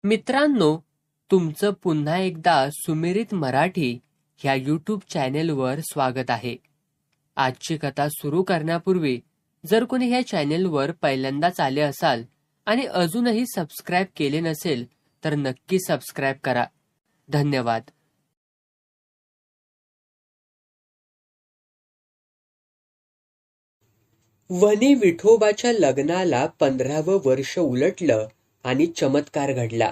मित्रांनो, तुमचं पुन्हा एकदा सुमिरित मराठी ह्या यूट्यूब चॅनेलवर स्वागत आहे. आजची कथा सुरू करण्यापूर्वी जर कोणी ह्या चॅनेलवर पहिल्यांदाच आले असाल आणि अजूनही सबस्क्राईब केले नसेल तर नक्की सबस्क्राईब करा. धन्यवाद. वनी विठोबाच्या लग्नाला 15वं वर्ष उलटलं आणि चमत्कार घडला.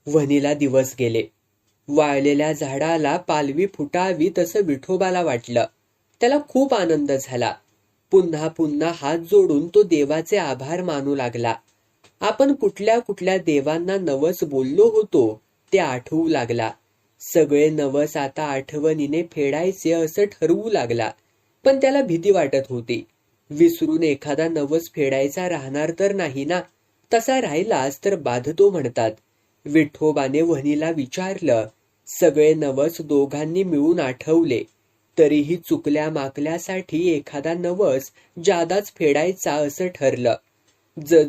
वनीला दिवस गेले. वाळलेल्या झाडाला पालवी फुटावी तसं विठोबाला वाटलं. त्याला खूप आनंद झाला. पुन्हा पुन्हा हात जोडून तो देवाचे आभार मानू लागला. आपण कुठल्या कुठल्या देवांना नवस बोललो होतो ते आठवू लागला. सगळे नवस आता आठवणीने फेडायचे असं ठरवू लागला. पण त्याला भीती वाटत होती. विसरून एखादा नवस फेडायचा राहणार तर नाही ना. तसा राहिलाच तर बाधतो म्हणतात. विठोबाने वनीला विचारलं. सगळे नवस दोघांनी मिळून आठवले. तरीही चुकल्या माकल्यासाठी एखादा नवस जादाच फेडायचा असं ठरलं.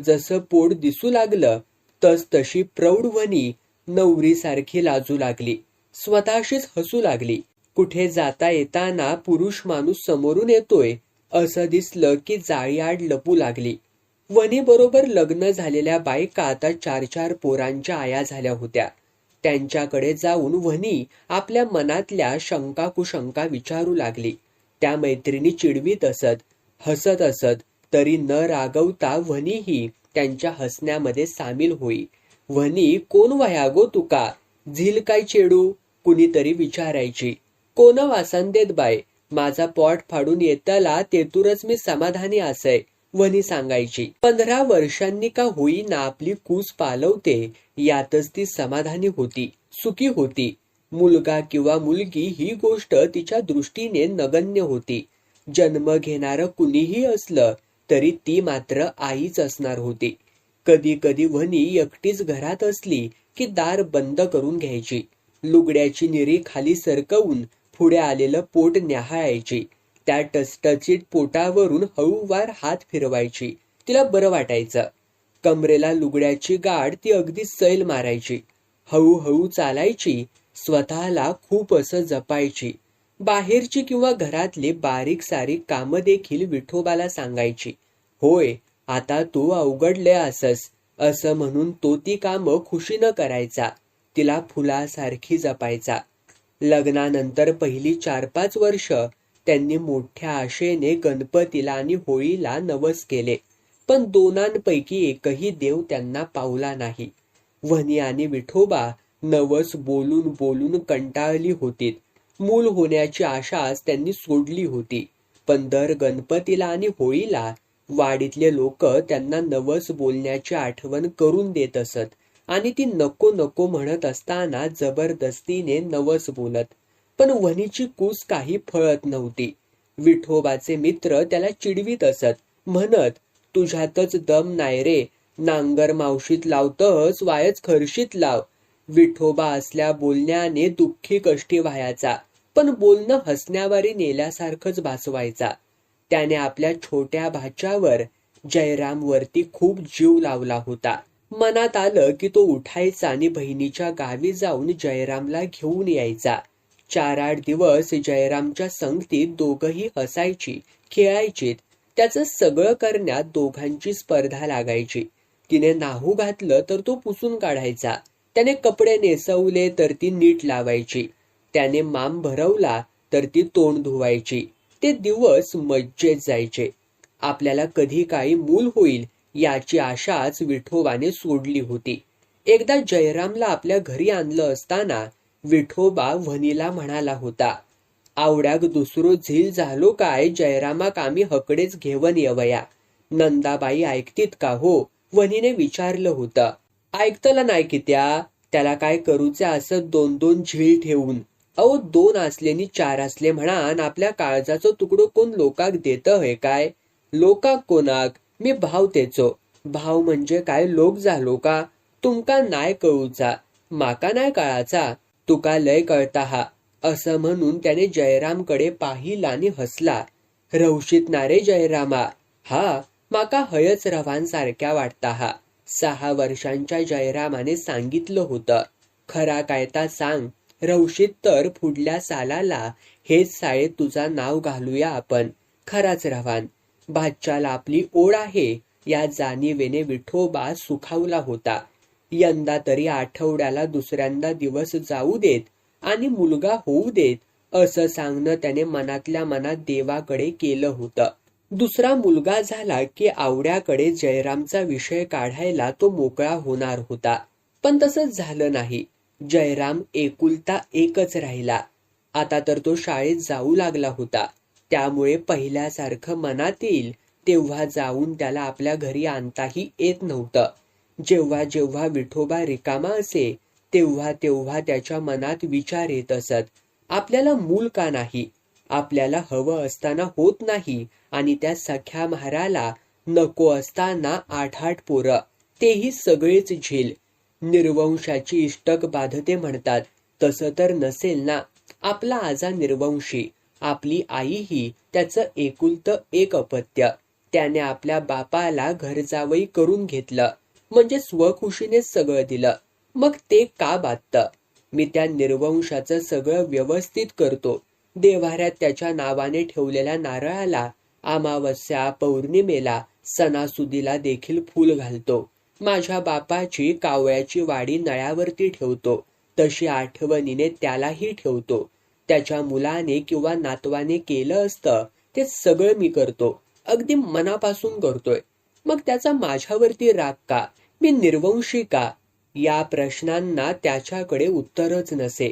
जसं पोट दिसू लागलं तस तशी प्रौढ वनी नवरीसारखी लाजू लागली. स्वतःशीच हसू लागली. कुठे जाता येताना पुरुष माणूस समोरून येतोय असं दिसलं की जाळीआड लपू लागली. वनी बरोबर लग्न झालेल्या बायका आता 4-4 पोरांच्या आया झाल्या होत्या. त्यांच्याकडे जाऊन वनी आपल्या मनातल्या शंका कुशंका विचारू लागली. त्या मैत्रिणी चिडवीत असत, हसत असत, तरी न रागवता वनीही त्यांच्या हसण्यामध्ये सामील होई. वनी, कोण वया गो तुका? झील काय चेडू? कुणीतरी विचारायची. कोण वासन देत बाय? माझा पोट फाडून येतला तेतुरच मी समाधानी असय, वनी सांगायची. 15 वर्षांनी का होईना आपली कूस पालवते यातच ती समाधानी होती, सुखी होती. मुलगा किंवा मुलगी ही गोष्ट तिच्या दृष्टीने नगण्य होती. जन्म घेणारं कुणीही असलं तरी ती मात्र आईच असणार होती. कधी कधी वनी एकटीच घरात असली की दार बंद करून घ्यायची. लुगड्याची निरी खाली सरकवून पुढे आलेलं पोट न्याहाळायची. त्या टचटचीत पोटावरून हळूवार हात फिरवायची. तिला बरं वाटायचं. कमरेला लुगड्याची गाठ ती अगदी सैल मारायची. हळूहळू चालायची. स्वतःला खूप असं जपायची. बाहेरची किंवा घरातली बारीक सारीक कामं देखील विठोबाला सांगायची. होय, आता तू अवघडले असस असं म्हणून तो ती कामं खुशीनं करायचा. तिला फुलासारखी जपायचा. लग्नानंतर पहिली 4-5 वर्ष त्यांनी मोठ्या आशेने गणपतीला आणि होळीला नवस केले. पण दोनांपैकी एकही देव त्यांना पावला नाही. वनी आणि विठोबा नवस बोलून बोलून कंटाळली होती. मूल होण्याची आशाच त्यांनी सोडली होती. पण दर गणपतीला आणि होळीला वाडीतले लोक त्यांना नवस बोलण्याची आठवण करून देत असत आणि ती नको नको म्हणत असताना जबरदस्तीने नवस बोलत. पण वनीची कूस काही फळत नव्हती. विठोबाचे मित्र त्याला चिडवीत असत, म्हणत, तुझ्यातच दम नाही रे, नांगर मावशीत लावतस वायच खर्शीत लाव. विठोबा असल्या बोलण्याने दुःखी कष्टी व्हायचा, पण बोलणं हसण्यावारी नेल्यासारखंच भासवायचा. त्याने आपल्या छोट्या भाच्यावर, जयरामवरती खूप जीव लावला होता. मनात आलं की तो उठायचा आणि बहिणीच्या गावी जाऊन जयरामला घेऊन यायचा. 4-8 दिवस जयरामच्या संगतीत दोघही हसायची, खेळायचीत. त्याचं सगळं करण्यात दोघांची स्पर्धा लागायची. तिने नाहू घातलं तर तो पुसून काढायचा. त्याने कपडे नेसवले तर ती नीट लावायची. त्याने माम भरवला तर ती तोंड धुवायची. ते दिवस मज्जेत जायचे. आपल्याला कधी काही मूल होईल याची आशाच विठोबाने सोडली होती. एकदा जयरामला आपल्या घरी आणलं असताना विठोबा वनीला म्हणाला होता, आवड्याग दुसरो झील झालो काय जयरामाक आम्ही हकडेच घेवन येवया. नंदाबाई ऐकतीत का हो? वनीने विचारलं होतं. ऐकतला नाही की त्याला काय करूचे असं 2-2 झील ठेवून. अहो 2 असलेनी 4 असले म्हणान आपल्या काळजाचं तुकडो कोण लोकाक देत हे काय? लोकाक कोणाक? मी भाव तेचो. भाव म्हणजे काय लोक झालो का? तुमका नाय कळूचा, माका नाय कळाचा, तुका लय कळता हा, असं म्हणून त्याने जयरामकडे पाहिला आणि हसला. रवशीत ना रे जयरामा? हा, माका हयच रवांसारख्या वाटता हा. 6 वर्षांच्या जयरामाने सांगितलं होतं, खरा कायता सांग, रवशीत तर पुढल्या सालाला हेच शाळेत तुझा नाव घालूया आपण. खराच रवान. भाच्याला आपली ओढ आहे या जाणीवेने विठोबा सुखावला होता. यंदा तरी आठवड्याला दुसऱ्यांदा दिवस जाऊ देत आणि मुलगा होऊ देत असं सांगणं त्याने मनातल्या मनात देवाकडे केलं होतं. दुसरा मुलगा झाला की आवड्याकडे जयरामचा विषय काढायला तो मोकळा होणार होता. पण तसंच झालं नाही. जयराम एकुलता एकच राहिला. आता तर तो शाळेत जाऊ लागला होता. त्यामुळे पहिल्यासारखं मनात येईल तेव्हा जाऊन त्याला आपल्या घरी आणताही येत नव्हतं. जेव्हा जेव्हा विठोबा रिकामा असे तेव्हा तेव्हा त्याच्या मनात विचार येत असत, आपल्याला मूल का नाही? आपल्याला हवं असताना होत नाही आणि त्या सख्या म्हाराला नको असताना 8-8 पोरं, तेही सगळेच झेल. निर्वंशाची इष्टक बाधते म्हणतात, तसं तर नसेल ना. आपला आजा निर्वंशी, आपली आईही त्याचं एकुलतं एक अपत्य. त्याने आपल्या बापाला घरजावई करून घेतलं, म्हणजे स्वखुशीने सगळं दिलं. मग ते का बाधतं? मी त्या निर्वंशाचं सगळं व्यवस्थित करतो. देव्हाऱ्यात त्याच्या नावाने ठेवलेल्या नारळाला अमावस्या, पौर्णिमेला, सणासुदीला देखील फूल घालतो. माझ्या बापाची कावळ्याची वाडी नळ्यावरती ठेवतो, तशी आठवणीने त्यालाही ठेवतो. त्याच्या मुलाने किंवा नातवाने केलं असतं ते सगळं मी करतो, अगदी मनापासून करतोय. मग त्याचा माझ्यावरती राग का? मी निर्वंशी का? या प्रश्नांना त्याच्याकडे उत्तरच नसे.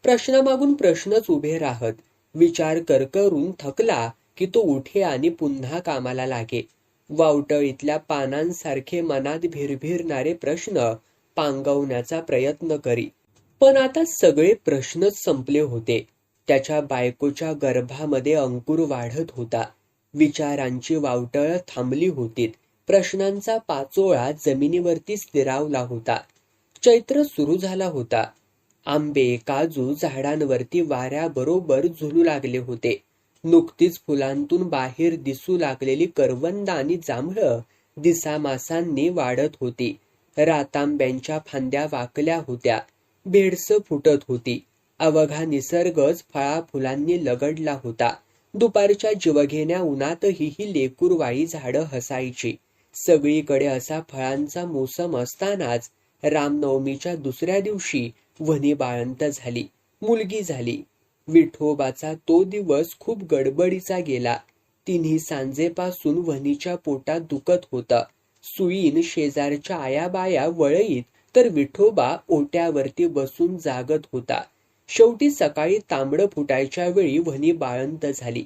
प्रश्नामागून प्रश्नच उभे राहत. विचार करून थकला की तो उठे आणि पुन्हा कामाला लागे. वावटळीतल्या पानांसारखे मनात भिरभिरणारे प्रश्न पांगवण्याचा प्रयत्न करी. पण आता सगळे प्रश्नच संपले होते. त्याच्या बायकोच्या गर्भामध्ये अंकुर वाढत होता. विचारांची वावटळ थांबली होती. प्रश्नांचा पाचोळा जमिनीवरती स्थिरावला होता. चैत्र सुरू झाला होता. आंबे, काजू झाडांवरती वाऱ्याबरोबर झुलू लागले होते. नुकतीच फुलांतून बाहेर दिसू लागलेली करवंद आणि जांभळं दिसामासांनी वाढत होती. रातांब्यांच्या फांद्या वाकल्या होत्या. भेडसं फुटत होती. अवघा निसर्गच फळाफुलांनी लगडला होता. दुपारच्या जीवघेण्या उन्हातही ही लेकूरवाळी झाडं हसायची. सगळीकडे असा फळांचा मोसम असतानाच रामनवमीच्या दुसऱ्या दिवशी वनी बाळंत झाली. मुलगी झाली. विठोबाचा तो दिवस खूप गडबडीचा गेला. तिन्ही सांजेपासून वनीच्या पोटात दुखत होतं. सुईन शेजारच्या आयाबाया वळईत, तर विठोबा ओट्यावरती बसून जागत होता. शेवटी सकाळी तांबडं फुटायच्या वेळी वनी बाळंत झाली.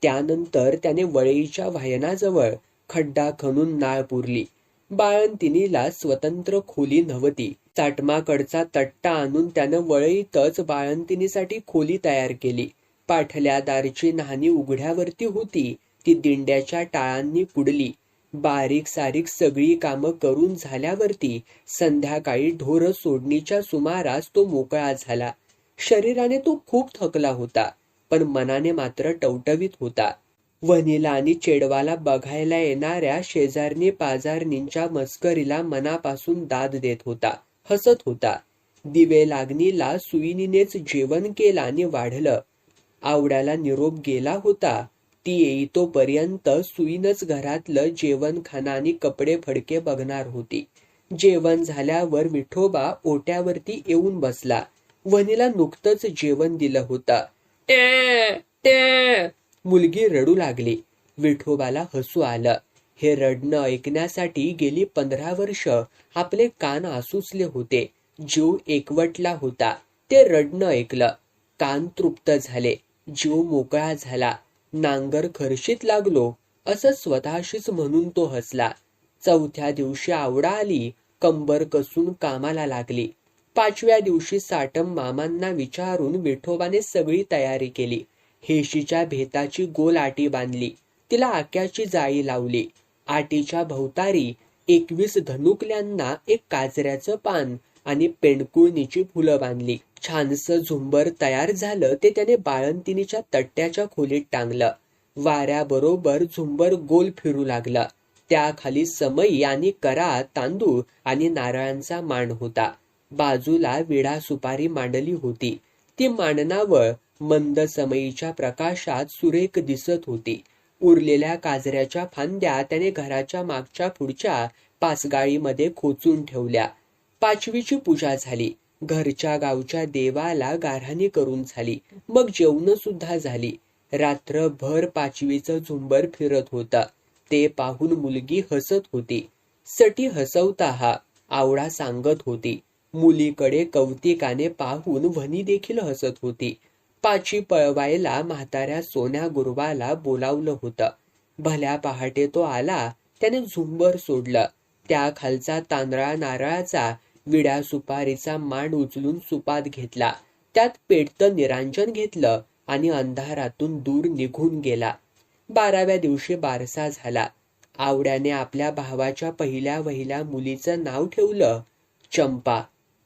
त्यानंतर त्याने वळईच्या वायनाजवळ खड्डा खणून नाळ पुरली. बाळंतिणीला स्वतंत्र खोली नव्हती. चाटमाकडचा तट्टा आणून त्यानं वळईतच बाळंतिणीसाठी खोली तयार केली. पाठल्या दारची न्हाणी उघड्यावरती होती, ती दिंड्याच्या टाळांनी पुडली. बारीक सारीक सगळी कामं करून झाल्यावरती संध्याकाळी ढोरं सोडणीच्या सुमारास तो मोकळा झाला. शरीराने तो खूप थकला होता, पण मनाने मात्र टवटवीत होता. वनीला आणि चेडवाला बघायला येणाऱ्या शेजारणी पाजारणींच्या मस्करीला मनापासून दाद देत होता, हसत होता. दिवे लागणीला सुईनीनेच जेवण केलं आणि वाढलं. आवड्याला निरोप गेला होता. ती येईतोपर्यंत सुईनच घरातलं जेवण खाणं आणि कपडे फडके बघणार होती. जेवण झाल्यावर विठोबा ओट्यावरती येऊन बसला. वनीला नुकतंच जेवण दिलं होतं. मुलगी रडू लागली. विठोबाला हसू आलं. हे रडणं ऐकण्यासाठी गेली 15 वर्ष आपले कान आसुसले होते. जीव एकवटला होता. ते रडणं ऐकलं. कान तृप्त झाले. जीव मोकळा झाला. नांगर खर्शीत लागलो असं स्वतःशीच म्हणून तो हसला. 4थ्या दिवशी आवडा आली. कंबर कसून कामाला लागली. 5व्या दिवशी साटम मामांना विचारून विठोबाने सगळी तयारी केली. हेशीच्या भेताची गोल आटी बांधली. तिला आक्याची जाळी लावली. आटीच्या भोवतारी 21 धनुकल्यांना एक काजऱ्याचं पान आणि पेंडकुळणीची फुलं बांधली. छानसं झुंबर तयार झालं ते त्याने बाळंतिणीच्या तट्ट्याच्या खोलीत टांगलं. वाऱ्याबरोबर झुंबर गोल फिरू लागलं. त्याखाली समई आणि करा, तांदूळ आणि नारळांचा मान होता. बाजूला विडा सुपारी मांडली होती. ती मांडणावळ मंद समईच्या प्रकाशात सुरेख दिसत होती. उरलेल्या काजऱ्याच्या फांद्या त्याने घराच्या मागच्या पुढच्या पासगाळीमध्ये खोचून ठेवल्या. पाचवीची पूजा झाली. घरच्या गावच्या देवाला गाऱ्हाणी करून झाली. मग जेवण सुद्धा झाली. रात्रभर पाचवीचं झुंबर फिरत होतं. ते पाहून मुलगी हसत होती. सटी हसवता हा, आवडा सांगत होती. मुलीकडे कौतिकाने पाहून वनी देखील हसत होती. पाची पळवायला म्हाताऱ्या सोन्या गुरवाला बोलावलं होतं. भल्या पहाटे तो आला. त्याने झुंबर सोडलं. त्या खालचा तांदळा नारळाचा विड्या सुपारीचा मांड उचलून सुपात घेतला. त्यात पेटतं निरांजन घेतलं आणि अंधारातून दूर निघून गेला. 12व्या दिवशी बारसा झाला. आवड्याने आपल्या भावाच्या पहिल्या वहिल्या मुलीचं नाव ठेवलं चंपा.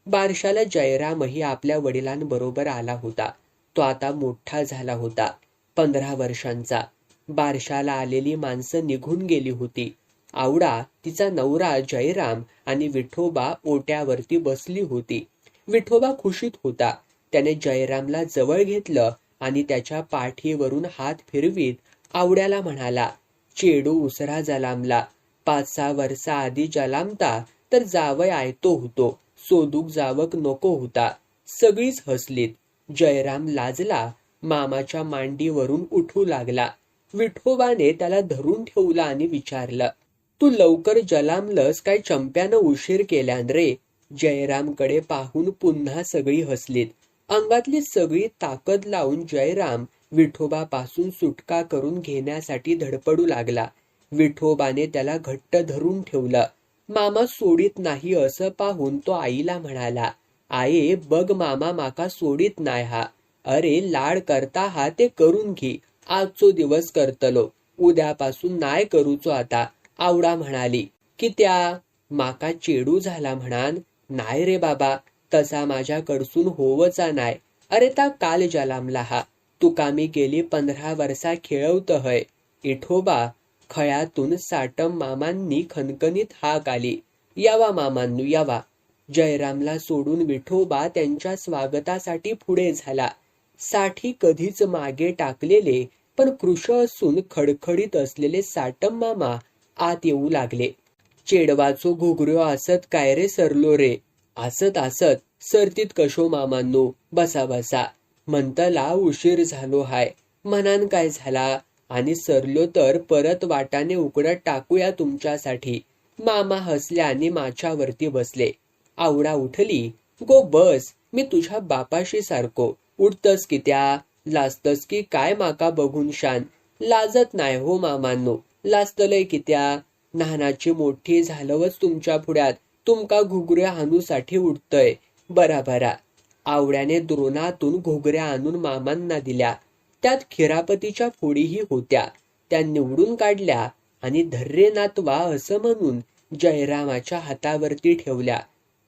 बारशाला जयरामही आपल्या वडिलांबरोबर आला होता. तो आता मोठा झाला होता, 15 वर्षांचा. बारशाला आलेली माणसं निघून गेली होती. आवडा, तिचा नवरा जयराम आणि विठोबा ओट्यावरती बसली होती. विठोबा खुशीत होता. त्याने जयरामला जवळ घेतलं आणि त्याच्या पाठीवरून हात फिरवीत आवड्याला म्हणाला, चेडू उसरा जलामला. 5-6 वर्षा आधी जलामता तर जावय आयतो होतो. सोदूक जावक नको होता. सगळीच हसलीत. जयराम लाजला. मामाच्या मांडीवरून उठू लागला. विठोबाने त्याला धरून ठेवला आणि विचारलं, तू लवकर जलामलस काय चंप्यानं उशीर केल्यान रे? जयरामकडे पाहून पुन्हा सगळी हसलीत. अंगातली सगळी ताकद लावून जयराम विठोबापासून सुटका करून घेण्यासाठी धडपडू लागला. विठोबाने त्याला घट्ट धरून ठेवलं. मामा सोडित नाही असं पाहून तो आईला म्हणाला, आये बघ मामा माका सोडित नाही हा. अरे लाड करता हा ते करून घे. आजचो दिवस करतलो, उद्यापासून नाही करूचो आता. आवडा म्हणाली, की त्या माका चेडू झाला म्हणान. नाही रे बाबा, तसा माझ्याकडसून होवचा नाही. अरे ता काल जलामला हा. तुका मी गेली 15 वर्षा खेळवत हय. इठोबा खळ्यातून साटम मामांनी खणखणीत हाक आली, यावा मामांनू यावा. जयरामला सोडून विठोबा त्यांच्या स्वागतासाठी पुढे झाला. साठी कधीच मागे टाकलेले पण कृश असून खडखडीत असलेले साटम मामा आत येऊ लागले. चेडवाचो घुगऱ्यो असत काय रे सरलो रे? असत असत सरतीत कशो मामांनो, बसा बसा. म्हणतला उशीर झालो हाय. म्हणान काय झाला? आणि सरलो तर परत वाटाने उकडत टाकूया तुमच्यासाठी. मामा हसले आणि माच्यावरती बसले. आवडा उठली. गो बस, मी तुझ्या बापाशी सारखो. उठतस की त्या? लाजतस की काय माका बघून शान? लाजत नाही हो मामांनो. लाजतलय की त्या? लहानाची मोठी झालवच तुमच्या पुढ्यात तुमका घुगऱ्या हाणूसाठी उठतय. बरा बरा. आवड्याने द्रोणातून घुगऱ्या आणून मामांना दिल्या. त्यात खिरापतीच्या फोडीही होत्या. त्या निवडून काढल्या आणि धर्रे नातवा असं म्हणून जयरामाच्या हातावरती ठेवल्या.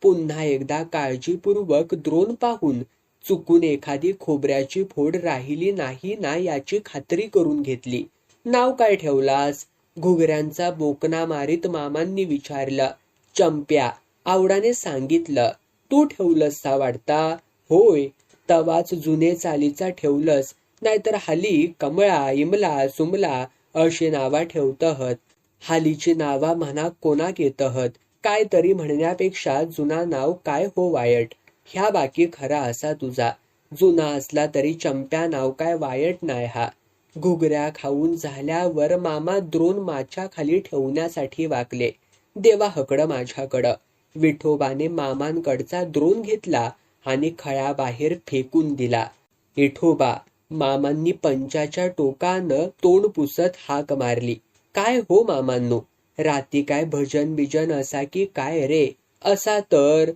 पुन्हा एकदा काळजीपूर्वक द्रोण पाहून चुकून एखादी खोबऱ्याची फोड राहिली नाही ना याची खात्री करून घेतली. नाव काय ठेवलास? घुगऱ्यांचा बोकना मारीत मामांनी विचारलं. चंप्या. आवडाने सांगितलं. तू ठेवलंस सा वाटता? होय. तवाच जुने चालीचा ठेवलंस, नाहीतर हाली कमळा, इमला, सुमला अशी नावा ठेवतहत. हालीची नावा म्हणा कोणाक येतहत. काय तरी म्हणण्यापेक्षा जुना नाव काय हो वायट. ह्या बाकी खरा असा तुझा. जुना असला तरी चंप्या नाव काय वायट नाही हा. घुगऱ्या खाऊन झाल्यावर मामा द्रोण माच्या खाली ठेवण्यासाठी वाकले. देवा हकडं माझ्याकडं. विठोबाने मामांकडचा द्रोण घेतला आणि खळ्याबाहेर फेकून दिला. विठोबा. मामांनी पंचाच्या टोकानं तोंड पुसत हाक मारली. काय हो मामांनो, राती काय भजन बिजन असा की काय रे? असा तर.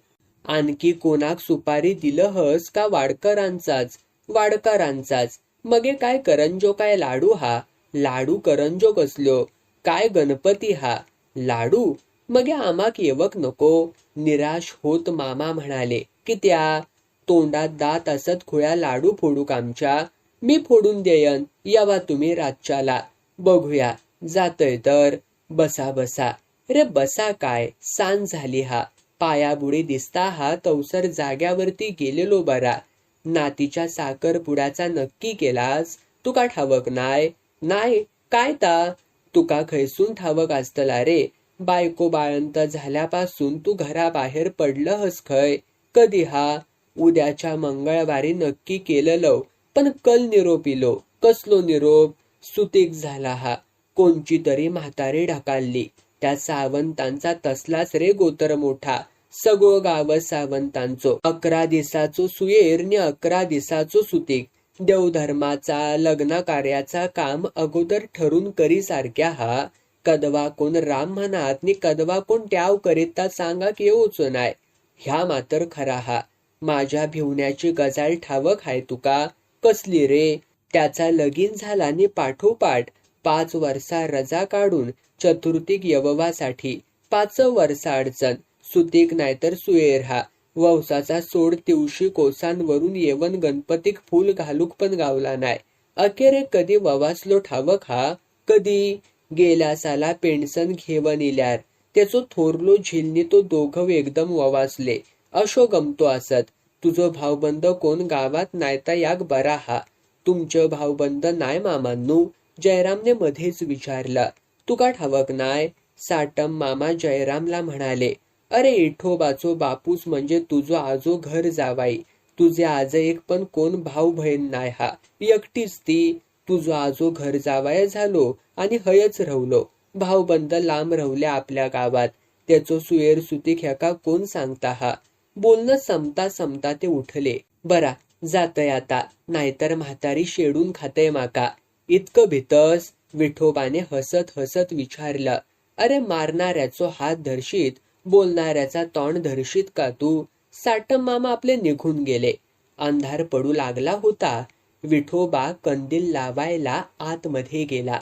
आणखी कोणाक सुपारी दिलंहस का वाडकरांचाच? वाडकरांचाच. मगे काय करंजो काय लाडू हा? लाडू करंजो कसल्यो? काय गणपती हा? लाडू? मगे आमाक येवक नको? निराश होत मामा म्हणाले, की त्या? तोंडात दात असत खुळ्या लाडू फोडूक आमच्या? मी फोडून देयन, यावा तुम्ही रातच्याला. बघूया जातय तर. बसा बसा. रे बसा काय, सांज झाली हा. पायाबुडी दिसता हा तवसर जाग्यावरती गेलेलो बरा. नातीच्या साखरपुड्याचा नक्की केलास? तुका ठावक नाय? नाय काय ता? तुका खैसून ठावक असतला रे. बायको बाळंत झाल्यापासून तू घराबाहेर पडलंस खय? कधी हा? उद्याच्या मंगळवारी नक्की केलेलो, पण कल निरोप इलो. कसलो निरोप? सुतीक झाला हा. कोणची तरी म्हातारी ढकालली. त्या सावंतांचा तसलाच रे गोतर मोठा. सगळं गाव सावंतांचो. 11 दिवसाचो सुयेर नि 11 दिवसाचो सुतीक. देवधर्माचा लग्न कार्याचा काम अगोदर ठरून करी सारख्या हा. कदवा कोण राम म्हणत नि कदवा कोण ट्याव करीता सांगा येऊच नाय. ह्या मात्र खरा हा. माझ्या भिवण्याची गजाल ठावक हाय तुका? कसली रे? त्याचा लगीन झाला नि पाठोपाठ 5 वर्षा रजा काढून चतुर्थीक यववासाठी 5 वर्षा अडचण. सुतीक नाहीतर सुयेर हा. वंसाचा सोड तिवशी कोसांवरून येवन गणपतीक फूल घालूक पण गावला नाय. अखेर कधी ववासलो ठावक हा? कधी? गेल्या साला पेन्शन घेवन इल्यार त्याचो थोरलो झिलनी तो दोघं एकदम ववासले. अशो गमतो असत. तुझो भाऊबंद कोण गावात नायता याक बरा हा. तुमचं भाऊबंद नाय मामांनू? जयरामने मध्येच विचारलं. तुका ठावक नाय? साटम मामा जयरामला म्हणाले. अरे इठोबाचो बापूस म्हणजे तुझो आजो घर जावाई. तुझे आज एक पण कोण भाऊ बहीण नाय हा. एकटीच ती. तुझो आजो घर जावाय झालो आणि हयच रवलो. भाऊबंद लांब रवले आपल्या गावात. त्याचो सुयेर सुतीक ह्याका कोण सांगता हा. बोलणं संपता संपता ते उठले. बरा जातय आता, नाहीतर म्हातारी शेडून खातय माका. इतकं भीतस? विठोबाने हसत हसत विचारलं. अरे मारणाऱ्याचो हात धरशीत, बोलणाऱ्याचा तोंड धरशीत का तू? साटम मामा आपले निघून गेले. अंधार पडू लागला होता. विठोबा कंदील लावायला आतमध्ये गेला.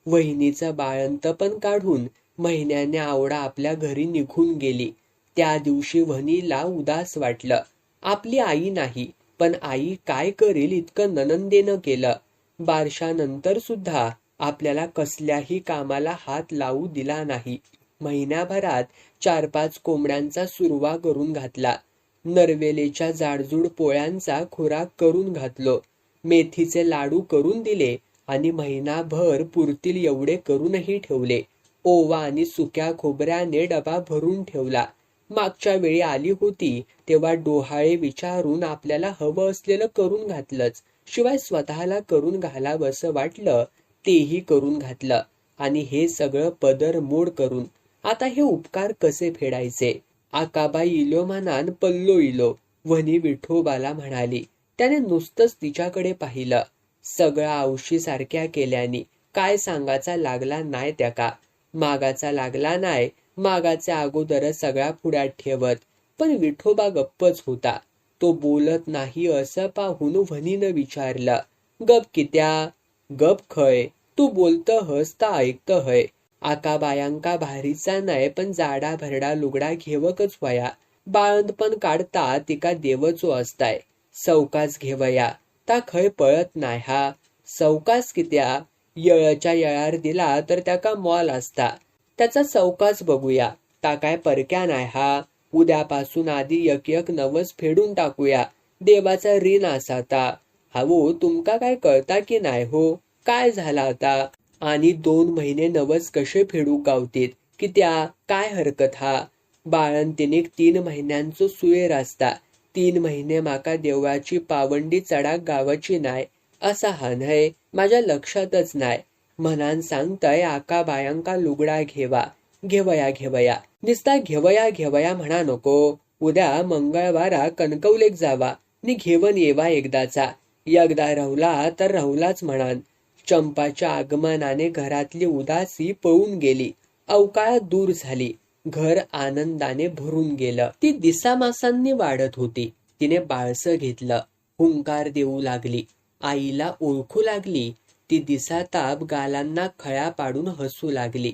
वहिनीचं बाळंत पण काढून महिन्याने आवडा आपल्या घरी निघून गेली. त्या दिवशी वहिनीला उदास वाटलं. आपली आई नाही, पण आई काय करेल इतकं ननंदेनं केलं. बारशानंतर सुद्धा आपल्याला कसल्याही कामाला हात लावू दिला नाही. महिन्याभरात 4-5 कोंबड्यांचा सुरवा करून घातला. नरवेलेच्या जाडजूड पोळ्यांचा खुराक करून घातलो. मेथीचे लाडू करून दिले आणि महिनाभर पुरतील एवढे करूनही ठेवले. ओवा आणि सुक्या खोबऱ्याने डबा भरून ठेवला. मागच्या वेळी आली होती तेव्हा डोहाळे विचारून आपल्याला हवं असलेलं करून घातलंच. शिवाय स्वतःला करून घालावंसं वाटलं तेही करून घातलं. आणि हे सगळं पदर मोड करून. आता हे उपकार कसे फेडायचे? आकाबाई इलो म्हणान पल्लो इलो, वनी विठोबाला म्हणाली. त्याने नुसतंच तिच्याकडे पाहिलं. सगळं औशी सारख्या केल्यानी काय सांगायचा लागला नाय त्याका. मागाचा लागला नाय. मागाच्या अगोदर सगळ्या पुढ्यात ठेवत. पण विठोबा गप्पच होता. तो बोलत नाही असं पाहून वनीनं विचारलं. गप कित्या? गप खय? तू बोलत हस ता ऐकत हय. आकाबायांका भारीचा नाही पण जाडा भरडा लुगडा घेवकच वया. बाळंत पण काढता तिका देवचो असताय. सवकास घेवया. ता खय पळत नाय हा. सवकास कित्या? येळच्या येळार दिला तर त्याका मॉल असता. त्याचा सवकास बघूया. ता काय परक्या नाय हा. उद्यापासून आधी एक नवस फेडून टाकूया. देवाचा ऋण असाता. हावो तुमका काय कळता की नाय हो? काय झाला आता? आणि 2 महिने नवस कसे फेडू गावतीत? की त्या काय हरकत हा? बाळंतिनीक 3 महिन्यांचो सुयेर असता. 3 महिने माका देवाची पावंडी चढाक गावाची नाय असा हा न्हय. माझ्या लक्षातच नाय. म्हणान सांगतय आकाबायांका लुगडा घेवा. घेवया. निस्ता घेवया म्हणा नको. उद्या मंगळवारा कणकवलेक जावा नि घेवन येवा एकदाचा. एकदा रवला तर रवलाच म्हणान. चंपाच्या आगमनाने घरातली उदासी पळून गेली. अवकाळात दूर झाली. घर आनंदाने भरून गेलं. ती दिसामासांनी वाढत होती. तिने बाळसं घेतलं. हुंकार देऊ लागली. आईला ओळखू लागली. ती दिसाताप गालांना खळ्या पाडून हसू लागली.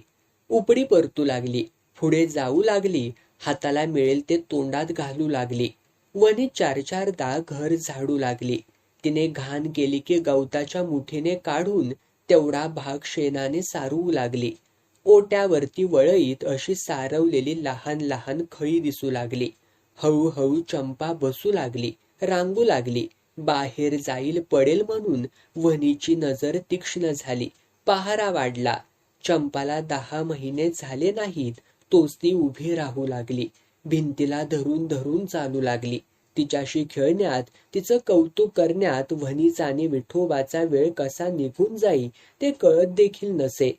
उपडी परतू लागली. पुढे जाऊ लागली. हाताला मिळेल ते तोंडात घालू लागली. वनी 4-4दा घर झाडू लागली. तिने घाण केली की गवताच्या मुठीने काढून तेवढा भाग शेणाने सारवू लागली. ओट्यावरती वळईत अशी सारवलेली लहान लहान खळी दिसू लागली. हळूहळू चंपा बसू लागली, रांगू लागली. बाहेर जाईल पडेल म्हणून वनीची नजर तीक्ष्ण झाली. पहारा वाढला. चंपाला 10 महिने झाले नाहीत तोच ती उभी राहू लागली. भिंतीला धरून धरून चालू लागली. तिच्याशी खेळण्यात, तिचं कौतुक करण्यात वनीचा आणि विठोबाचा वेळ कसा निघून जाई ते कळत देखील नसे.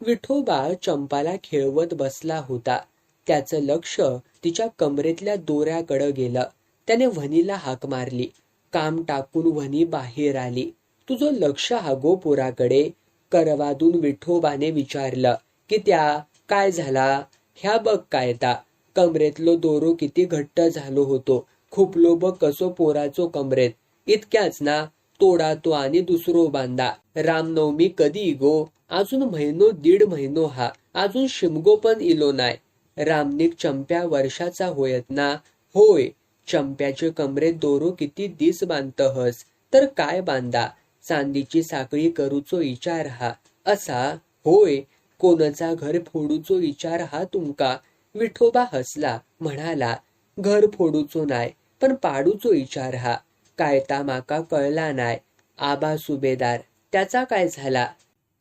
विठोबा चंपाला खेळवत बसला होता. त्याचं लक्ष तिच्या कमरेतल्या दोऱ्याकडे गेलं. त्याने वनीला हाक मारली. काम टाकून वनी बाहेर आली. तुझं लक्ष हागो पोराकडे, करवादून विठोबाने विचारलं. की त्या काय झाला? ह्या बघ काय ता, कमरेतलो दोरो किती घट्ट झालो होतो. खुपलो बघ कसो पोराचो कमरेत. इतक्याच ना, तोडा तो आणि दुसरो बांधा. रामनवमी कधी गो? अजून महिनो 1.5 महिनो हा, अजून शिमगो पण इलो नाय. रामनिक चंप्या वर्षाचा होयत ना? होय. चंप्याचे कमरेत दोरो किती दिस बांधतहस? तर काय बांधा, चांदीची साखळी करूचो विचार हा. असा होय. कोणचा घर फोडूचो विचार हा तुमका? विठोबा हसला, म्हणाला, घर फोडूचो नाय, पण पाडूचो विचार हा. काय ता माका कळला नाय. आबा सुभेदार, त्याचा काय झाला?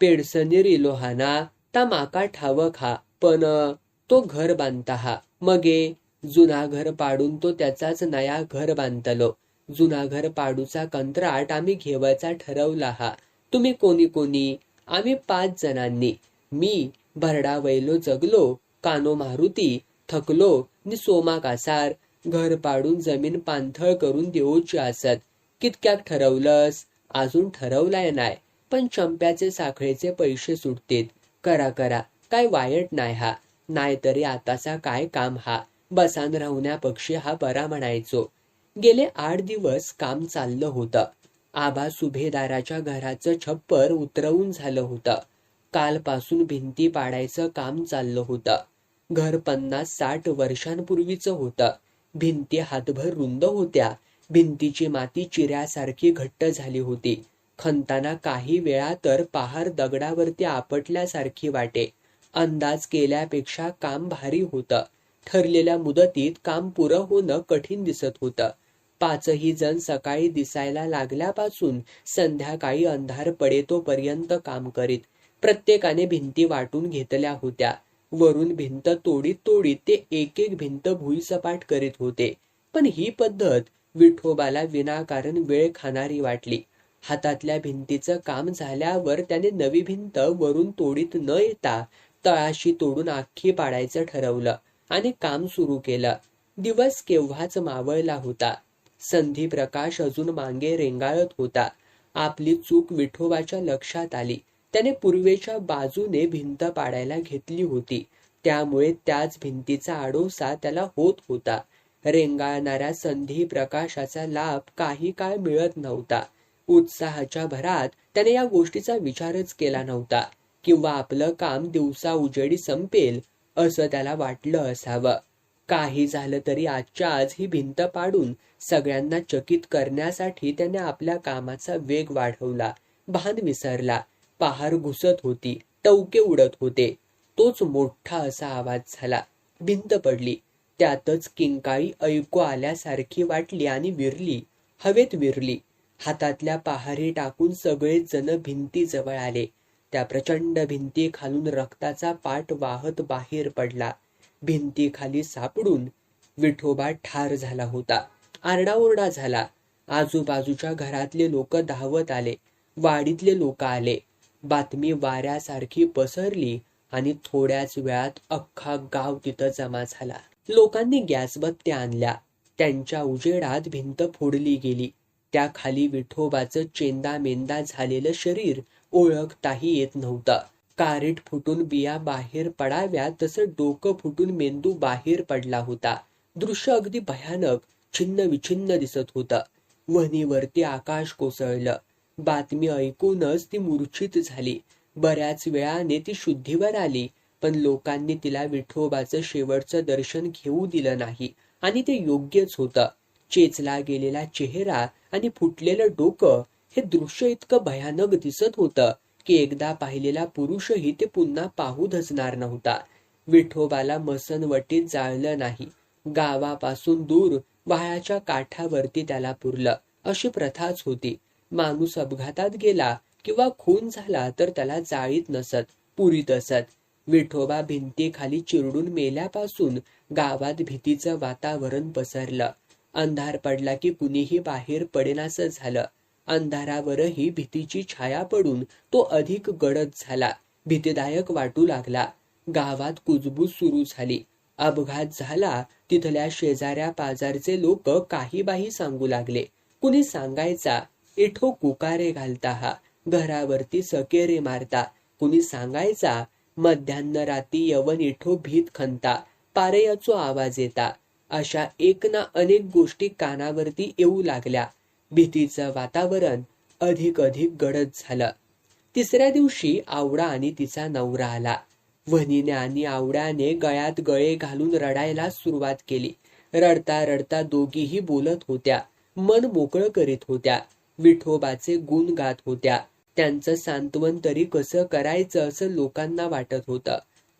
पेडसनीर इलो हा ना, ता माका ठावक हा, पण तो घर बांधता हा. मगे जुना घर पाडून तो त्याचाच नया घर बांधतलो. जुना घर पाडूचा कंत्राट आम्ही घेवायचा ठरवला हा. तुम्ही कोणी कोणी? आम्ही 5 जणांनी. मी भरडा वैलो जगलो, कानो मारुती, थकलो नि सोमा कासार. घर पाडून जमीन पाणथळ करून देऊची असत. कितक्याक ठरवलंस? अजून ठरवलाय नाय, पण चंप्याचे साखळेचे पैसे सुटतेत. करा करा, काय वायट नाय हा. नाहीतरी आताचा काय काम हा, बसान राहण्यापक्षी हा बरा म्हणायचो. गेले 8 दिवस काम चाललं होतं. आबा सुभेदाराच्या घराचं छप्पर उतरवून झालं होतं. कालपासून भिंती पाडायचं काम चाललं होतं. घर 50-60 वर्षांपूर्वीचं होतं. भिंती हातभर रुंद होत्या. भिंतीची माती चिऱ्यासारखी घट्ट झाली होती. खणताना काही वेळा तर पहार दगडावरती आपटल्यासारखी वाटे. अंदाज केल्यापेक्षा काम भारी होतं. ठरलेल्या मुदतीत काम पुरं होणं कठीण दिसत होतं. 5ही जण सकाळी दिसायला लागल्यापासून संध्याकाळी अंधार पडेतोपर्यंत काम करीत. प्रत्येकाने भिंती वाटून घेतल्या होत्या. वरून भिंत तोडीत तोडीत ते एक एक भिंत भुईसपाट करीत होते. पण ही पद्धत विठोबाला विनाकारण वेळ खाणारी वाटली. हातातल्या भिंतीचं काम झाल्यावर त्याने नवी भिंत वरून तोडीत न येता तळाशी तोडून आखी पाडायचं ठरवलं आणि काम सुरू केलं. दिवस केव्हाच मावळला होता. संधी प्रकाश अजून मागे रेंगाळत होता. आपली चूक विठोबाच्या लक्षात आली. त्याने पूर्वेच्या बाजूने भिंत पाडायला घेतली होती. त्यामुळे त्याच भिंतीचा आडोसा त्याला होत होता. रेंगाळणाऱ्या संधी प्रकाशाचा लाभ काही काळ मिळत नव्हता. उत्साहाच्या भरात त्याने या गोष्टीचा विचारच केला नव्हता. किंवा आपलं काम दिवसा उजेडी संपेल असं त्याला वाटलं असावं. काही झालं तरी आजच्या आज ही भिंत पाडून सगळ्यांना चकित करण्यासाठी त्याने आपल्या कामाचा वेग वाढवला. भान विसरला. पहार घुसत होती, टवके उडत होते. तोच मोठा असा आवाज झाला. भिंत पडली. त्यातच किंकाळी ऐकू आल्यासारखी वाटली आणि विरली, हवेत विरली. हातातल्या पहारी टाकून सगळेच जण भिंती जवळ आले. त्या प्रचंड भिंती खालून रक्ताचा पाट वाहत बाहेर पडला. भिंती खाली सापडून विठोबा ठार झाला होता. आरडाओरडा झाला. आजूबाजूच्या घरातले लोक धावत आले. वाडीतले लोक आले. बातमी वाऱ्यासारखी पसरली आणि थोड्याच वेळात अख्खा गाव तिथं जमा झाला. लोकांनी गॅसबत्त्या आणल्या. त्यांच्या उजेडात भिंत फोडली गेली. त्या खाली विठोबाचं चेंदा मेंदा झालेलं शरीर ओळखताही येत नव्हतं. कारीट फुटून बिया बाहेर पडाव्या तसं डोकं फुटून मेंदू बाहेर पडला होता. दृश्य अगदी भयानक, छिन्न विछिन्न दिसत होतं. वणीवरती आकाश कोसळलं. बातमी ऐकूनच ती मूर्छित झाली. बऱ्याच वेळाने ती शुद्धीवर आली, पण लोकांनी तिला विठोबाचं शेवटचं दर्शन घेऊ दिलं नाही. आणि ते योग्यच होतं. चेचला गेलेला चेहरा आणि फुटलेलं डोकं हे दृश्य इतकं भयानक दिसत होतं की एकदा पाहिलेला पुरुषही ते पुन्हा पाहू धजणार नव्हता. विठोबाला मसनवटीत जाळलं नाही. गावापासून दूर व्हाळाच्या काठावरती त्याला पुरलं, अशी प्रथाच होती. माणूस अपघातात गेला किंवा खून झाला तर त्याला जाळीत नसत, पुरीत असत. विठोबा भिंतीखाली चिरडून मेल्यापासून गावात भीतीचं वातावरण पसरलं. अंधार पडला की कुणीही बाहेर पडेनासं झालं. अंधारावरही भीतीची छाया पडून तो अधिक गडद झाला, भीतीदायक वाटू लागला. गावात कुजबूज सुरू झाली. अपघात झाला तिथल्या शेजाऱ्या पाजारचे लोक काही बाही सांगू लागले. कुणी सांगायचा, इठो कुकारे घालता हा, घरावरती सकेरे मारता. कुणी सांगायचा, मध्यान्न राती यवन इठो भीत खंता, पारयाचो आवाज येता. अशा एक ना अनेक गोष्टी कानावरती येऊ लागल्या. भीतीचं वातावरण अधिक गडद झालं. तिसऱ्या दिवशी आवडा आणि तिचा नवरा आला. वहिनीने आणि आवड्याने गळ्यात गळे घालून रडायला सुरुवात केली. रडता रडता दोघीही बोलत होत्या, मन मोकळं करीत होत्या, विठोबाचे गुण गात होत्या. त्यांचं सांत्वन तरी कसं करायचं असं लोकांना वाटत होतं.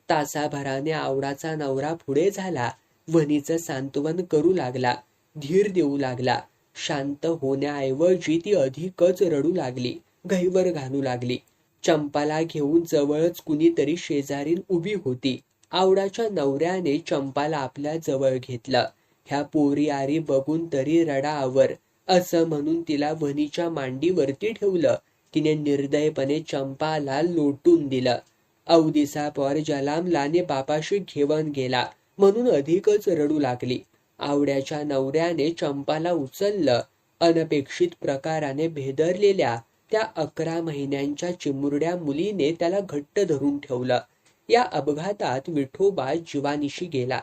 तासाभराने आवडाचा नवरा पुढे झाला. वहिनीचं सांत्वन करू लागला, धीर देऊ लागला. शांत होण्याऐवजी ती अधिकच रडू लागली, गहिवर घालू लागली. चंपाला घेऊन जवळच कुणीतरी शेजारीन उभी होती. आवडाच्या नवऱ्याने चंपाला आपल्या जवळ घेतलं. ह्या पोरी आरी बघून तरी रडावर, असं म्हणून तिला वहिनीच्या मांडीवरती ठेवलं. तिने निर्दयपणे चंपाला लोटून दिलं. अवदिसा पर जलामलाने बापाशी घेऊन गेला म्हणून अधिकच रडू लागली. आवड्याच्या नवऱ्याने चंपाला उचललं. अनपेक्षित प्रकाराने भेदरलेल्या त्या 11 महिन्यांच्या चिमुरड्या मुलीने त्याला घट्ट धरून ठेवलं. या अपघातात विठोबा जीवानिशी गेला.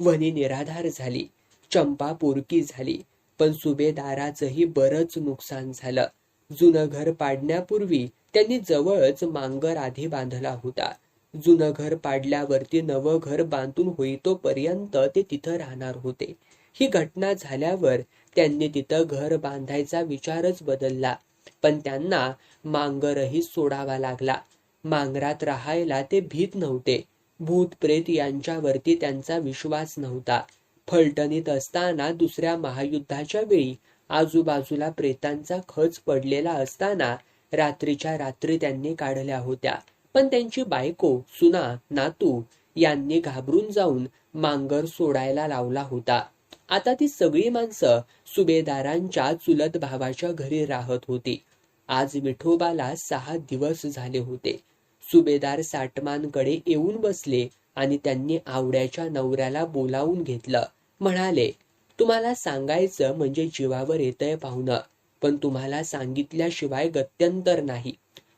वहिनी निराधार झाली. चंपा पोरकी झाली. पण सुभेदाराचंही बरंच नुकसान झालं. जुनं घर पाडण्यापूर्वी त्यांनी जवळच मांगर आधी बांधला होता. जुनं घर पाडल्यावरती नवं घर बांधून होईतोपर्यंत ते तिथं राहणार होते. ही घटना झाल्यावर त्यांनी तिथं घर बांधायचा विचारच बदलला. पण त्यांना मांगरही सोडावा लागला. मांगरात राहायला ते भीत नव्हते. भूत प्रेत यांच्यावरती त्यांचा विश्वास नव्हता. फलटणीत असताना दुसऱ्या महायुद्धाच्या वेळी आजूबाजूला प्रेतांचा खच पडलेला असताना रात्रीच्या रात्री त्यांनी काढल्या होत्या. पण त्यांची बायको, सुना, नातू यांनी घाबरून जाऊन मांगर सोडायला लावला होता. आता ती सगळी माणसं सुभेदारांच्या चुलत भावाच्या घरी राहत होती. आज विठोबाला 6 दिवस झाले होते. सुभेदार साटमांकडे येऊन बसले आणि त्यांनी आवड्याच्या नवऱ्याला बोलावून घेतलं. म्हणाले, तुम्हाला सांगायचं म्हणजे जीवावर येतंय पाहुणं, पण तुम्हाला सांगितल्याशिवाय गत्यंतर नाही.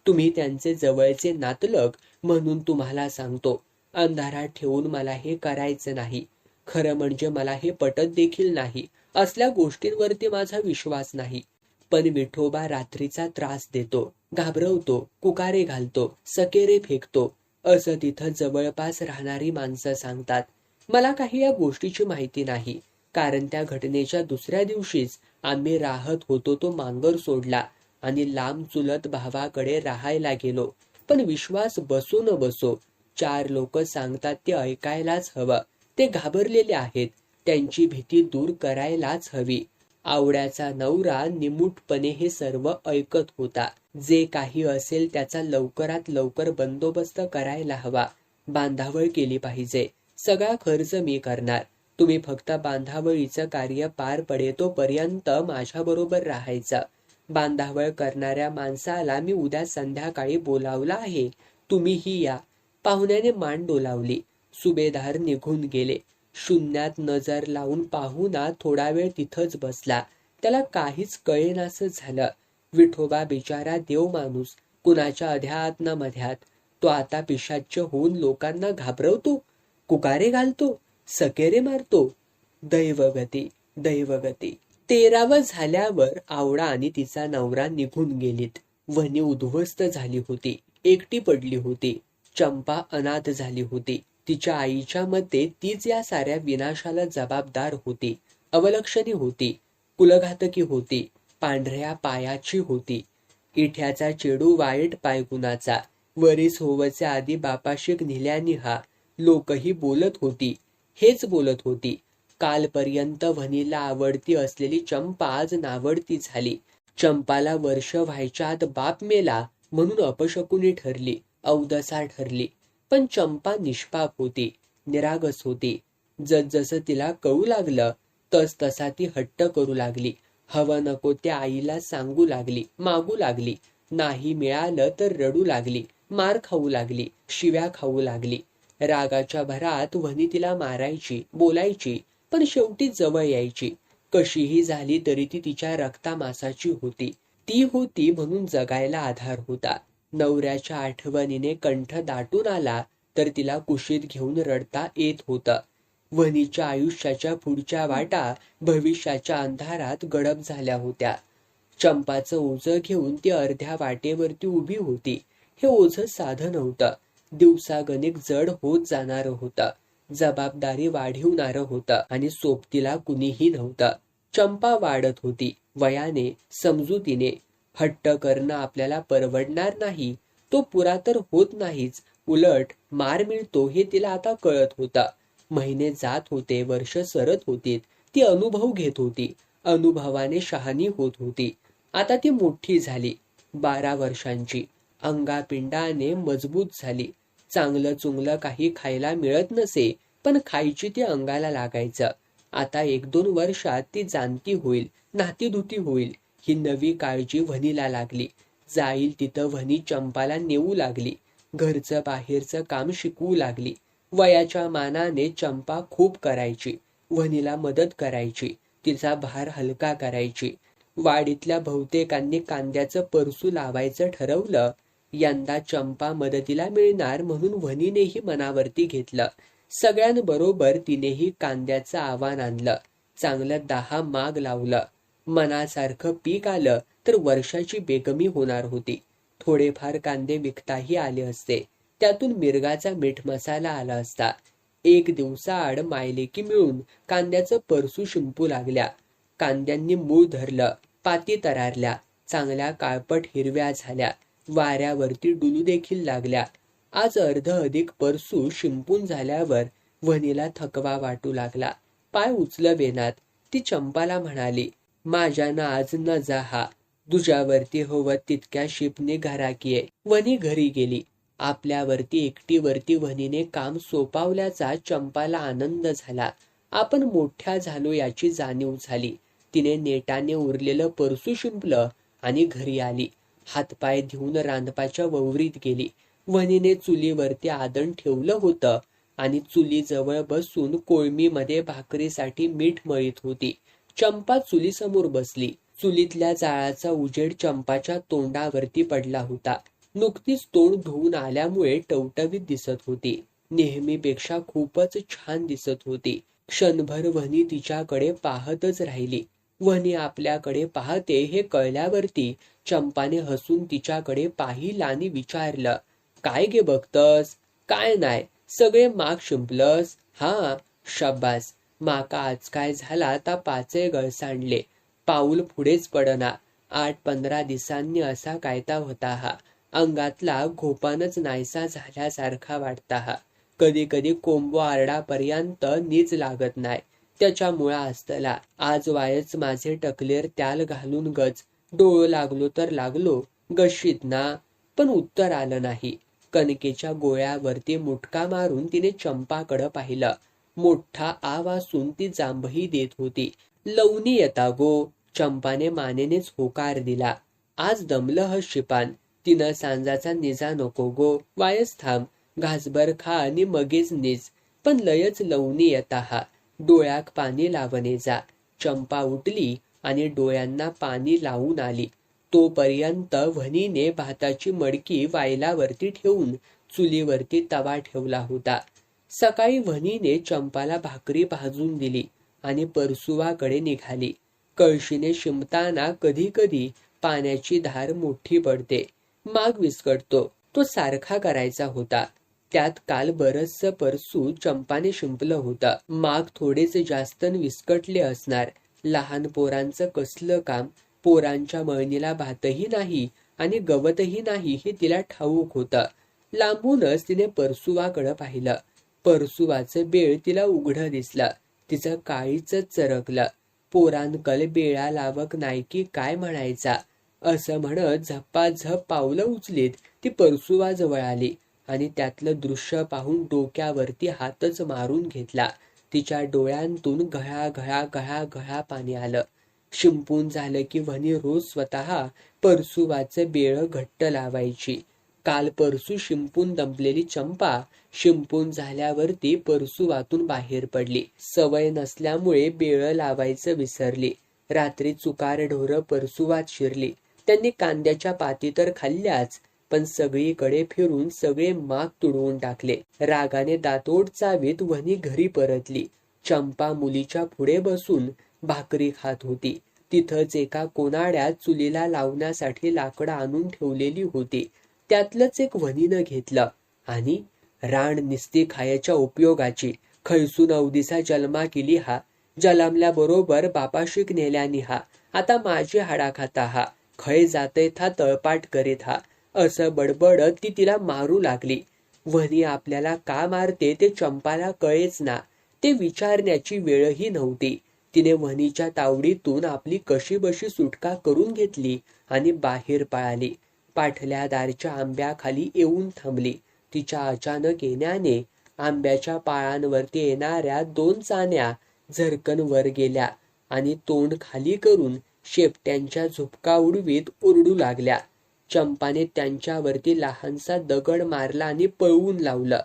तुम्ही त्यांचे जवळचे नातलग म्हणून तुम्हाला सांगतो. अंधारात ठेवून मला हे करायचं नाही. खरं म्हणजे मला हे पटत देखील नाही. असल्या गोष्टींवरती माझा विश्वास नाही. पण विठोबा रात्रीचा त्रास देतो, घाबरवतो, कुकारे घालतो, सकेरे फेकतो, असं तिथं जवळपास राहणारी माणसं सांगतात. मला काही या गोष्टीची माहिती नाही, कारण त्या घटनेच्या दुसऱ्या दिवशीच आम्ही राहत होतो तो मांगर सोडला आणि लांब चुलत भावाकडे राहायला गेलो. पण विश्वास बसो न बसो, 4 लोक सांगतात ते ऐकायलाच हवं. ते घाबरलेले आहेत, त्यांची भीती दूर करायलाच हवी. आवड्याचा नवरा निमूटपणे हे सर्व ऐकत होता. जे काही असेल त्याचा लवकरात लवकर बंदोबस्त करायला हवा. बांधावळ केली पाहिजे. सगळा खर्च मी करणार. तुम्ही फक्त बांधावळीचं कार्य पार पडेतोपर्यंत माझ्या बरोबर राहायचं. बांधावळ करणाऱ्या माणसाला मी उद्या संध्याकाळी बोलावलं आहे. तुम्हीही या. पाहुण्याने मान डोलावली. सुभेदार निघून गेले. शून्यात नजर लावून पाहुणा थोडा वेळ तिथंच बसला. त्याला काहीच कळेनासं झालं. विठोबा बिचारा देव माणूस, कुणाच्या अध्यात न मध्यात. तो आता पिशाच्य होऊन लोकांना घाबरवतो, कुकारे घालतो, सकेरे मारतो. दैवगती, दैवगती. 13वं झाल्यावर आवडा आणि तिचा नवरा निघून गेलीत. वहिनी उद्ध्वस्त झाली होती, एकटी पडली होती. चंपा अनाथ झाली होती. तिच्या आईच्या मते तीच या साऱ्या विनाशाला जबाबदार होती. अवलक्षणी होती, कुलघातकी होती, पांढऱ्या पायाची होती. इठ्याचा चेडू वाईट पायगुणाचा, वरीस होवचे आधी बापाशिक निल्यानी हा. लोकही बोलत होती, हेच बोलत होती. कालपर्यंत वनीला आवडती असलेली चंपा आज नावडती झाली. चंपाला वर्ष व्हायच्या आत बाप मेला म्हणून अपशकुनी ठरली, अवदसा ठरली. पण चंपा निष्पाप होती, निरागस होती. जसजसं तिला कळू लागलं तस तसा ती हट्ट करू लागली. हवं नको त्या आईला सांगू लागली, मागू लागली. नाही मिळालं तर रडू लागली, मार खाऊ लागली, शिव्या खाऊ लागली. रागाच्या भरात वनी तिला मारायची, बोलायची, पण शेवटी जवळ यायची. कशीही झाली तरी ती तिच्या रक्तामासाची होती. ती होती म्हणून जगायला आधार होता. नवऱ्याच्या आठवणीने कंठ दाटून आला तर तिला कुशीत घेऊन रडता येत होतं. वनीच्या आयुष्याच्या पुढच्या वाटा भविष्याच्या अंधारात गडप झाल्या होत्या. चंपाचं ओझं घेऊन ती अर्ध्या वाटेवरती उभी होती. हे ओझं साधं नव्हतं, दिवसागणिक जड होत जाणारं होतं. जबाबदारी वाढवणारं होतं आणि सोबतीला कुणीही नव्हतं. चंपा वाढत होती, वयाने, समजुतीने. हट्ट करणं आपल्याला परवडणार नाही, तो पुरा तर होत नाहीच, उलट मार मिळतो हे तिला आता कळत होतं. महिने जात होते, वर्ष सरत होती. ती अनुभव घेत होती, अनुभवाने शहाणी होत होती. आता ती मोठी झाली, 12 वर्षांची. अंगापिंडाने मजबूत झाली. चांगलं चुंगलं काही खायला मिळत नसे, पण खायची ती अंगाला लागायचं. आता 1-2 वर्षात ती जाणती होईल, नातीधुती होईल. ही नवी काळजी वनीला लागली. जाईल तिथं वनी चंपाला नेऊ लागली. घरचं बाहेरचं काम शिकवू लागली. वयाच्या मानाने चंपा खूप करायची, वनीला मदत करायची, तिचा भार हलका करायची. वाडीतल्या बहुतेकांनी कांद्याचं परसू लावायचं ठरवलं. यंदा चंपा मदतीला मिळणार म्हणून वनीनेही मनावरती घेतलं. सगळ्यांबरोबर तिनेही कांद्याचं आव्हान आणलं. चांगलं 10 माग लावलं. मनासारखं पीक आलं तर वर्षाची बेगमी होणार होती. थोडेफार कांदे विकताही आले असते, त्यातून मिरगाचा मीठ मसाला आला असता. 1 दिवसाआड मायलेकी मिळून कांद्याचं परसू शिंपू लागल्या. कांद्यांनी मूळ धरलं, पाती तरारल्या, चांगल्या काळपट हिरव्या झाल्या, वाऱ्यावरती डुलू देखील लागल्या. आज अधिक परसू शिंपून झाल्यावर वनीला थकवा वाटू लागला. पाय उचलवेनात. ती चंपाला म्हणाली, माझ्यानं आज न जा हा, तुझ्यावरती हवं तितक्या शिपने घराकीये. वनी घरी गेली. आपल्यावरती एकटीवरती वनीने काम सोपावल्याचा चंपाला आनंद झाला. आपण मोठ्या झालो याची जाणीव झाली. तिने नेटाने उरलेलं परसू शिंपलं आणि घरी आली. हातपाय धुवून रांधपाच्या ववरीत गेली. वनीने चुलीवरती आदण ठेवलं होतं आणि चुलीजवळ बसून कोळमीमध्ये भाकरीसाठी मीठ मळीत होती. चंपा चुलीसमोर बसली. चुलीतल्या जाळाचा उजेड चंपाच्या तोंडावरती पडला होता. नुकतीच तोंड धुवून आल्यामुळे टवटवीत दिसत होती. नेहमीपेक्षा खूपच छान दिसत होती. क्षणभर वनी तिच्याकडे पाहतच राहिली. वनी आपल्याकडे पाहते हे कळल्यावरती चंपाने हसून तिच्याकडे पाहिलं आणि विचारलं, काय गे बघतस? काय नाही, सगळे माग शिंपलस? हा, शाबास. माका आज काय झाला ता 5 गळसांडले. पाऊल पुढेच पडना. 8-15 दिवसांनी असा कायता होता हा. अंगातला घोपानच नाहीसा झाल्यासारखा वाटता हा. कधी कधी कोंबो आरडापर्यंत नीज लागत नाही. त्याच्यामुळे असतला. आज वायच माझे टकलेर त्याल घालून गज. डोळं लागलो तर लागलो, गशीत ना. पण उत्तर आलं नाही. कणकेच्या गोळ्यावरती मुटका मारून तिने चंपाकडं पाहिलं. मोठा आवासून ती जांभही देत होती. लवणी येता गो. चंपाने मानेनेच होकार दिला. आज दमलं ह शिपान. तिनं सांजाचा निजा नको गो. वायच थांब. घासभर खा आणि मगेच निज. पण लयच लवणी येता हा. डोळ्याक पाणी लावणे जा. चंपा उठली आणि डोळ्यांना पाणी लावून आली. तोपर्यंत वनीने भाताची मडकी वायलावरती ठेवून चुलीवरती तवा ठेवला होता. सकाळी वनीने चंपाला भाकरी भाजून दिली आणि परसुवाकडे निघाली. कळशीने शिंपताना कधी कधी पाण्याची धार मोठी पडते. माग विस्कटतो. तो सारखा करायचा होता. त्यात काल बरचसं परसू चंपाने शिंपलं होतं. माग थोडेच जास्त विस्कटले असणार. लहान पोरांचं कसलं काम. पोरांच्या मळणीला भातही नाही आणि गवतही नाही हे तिला ठाऊक होतं. लांबूनच तिने परसुवाकडे पाहिलं. परसुवाचं बेळ तिला उघडं दिसलं. तिचं काळीच चरकलं. पोरांकल बेळा लावक नाही की काय म्हणायचा, असं म्हणत झप्पाझप पावलं उचलीत ती परसुवाजवळ आली आणि त्यातलं दृश्य पाहून डोक्यावरती हातच मारून घेतला. तिच्या डोळ्यांतून घळा पाणी आलं. शिंपून झालं की वनी रोज स्वतः परसुवाचं बेळ घट्ट लावायची. काल परसू शिंपून दंपलेली चंपा शिंपून झाल्यावरती परसुवातून बाहेर पडली. सवय नसल्यामुळे बेळ लावायचं विसरली. रात्री चुकार ढोरं परसुवात शिरली. त्यांनी कांद्याच्या पाती तर खाल्ल्याच, पण सगळीकडे फिरून सगळे माग तुडवून टाकले. रागाने दातोड चावीत वनी घरी परतली. चंपा मुलीच्या पुढे बसून भाकरी खात होती. तिथंच एका कोनाड्यात चुलीला लावण्यासाठी लाकडं आणून ठेवलेली होती. त्यातलंच एक वनीनं घेतलं आणि राण निस्ती खायच्या उपयोगाची, खैसून अवधीचा जन्मा केली हा, जलमल्याबरोबर बापाशीक नेल्यानी हा, आता माझी हाडा खाता हा, खय जातय था तळपाट करीत हा, असं बडबडत ती तिला मारू लागली. वनी आपल्याला का मारते ते चंपाला कळेच ना. ते विचारण्याची वेळही नव्हती. तिने वनीच्या तावडीतून आपली कशीबशी सुटका करून घेतली आणि बाहेर पळाली. पाठल्या दारच्या आंब्याखाली येऊन थांबली. तिच्या अचानक येण्याने आंब्याच्या पाळांवरती येणाऱ्या 2 चाण्या झरकन वर गेल्या आणि तोंड खाली करून शेपट्यांच्या झुपका उडवीत ओरडू लागल्या. चंपाने त्यांच्यावरती लहानसा दगड मारला आणि पळवून लावलं.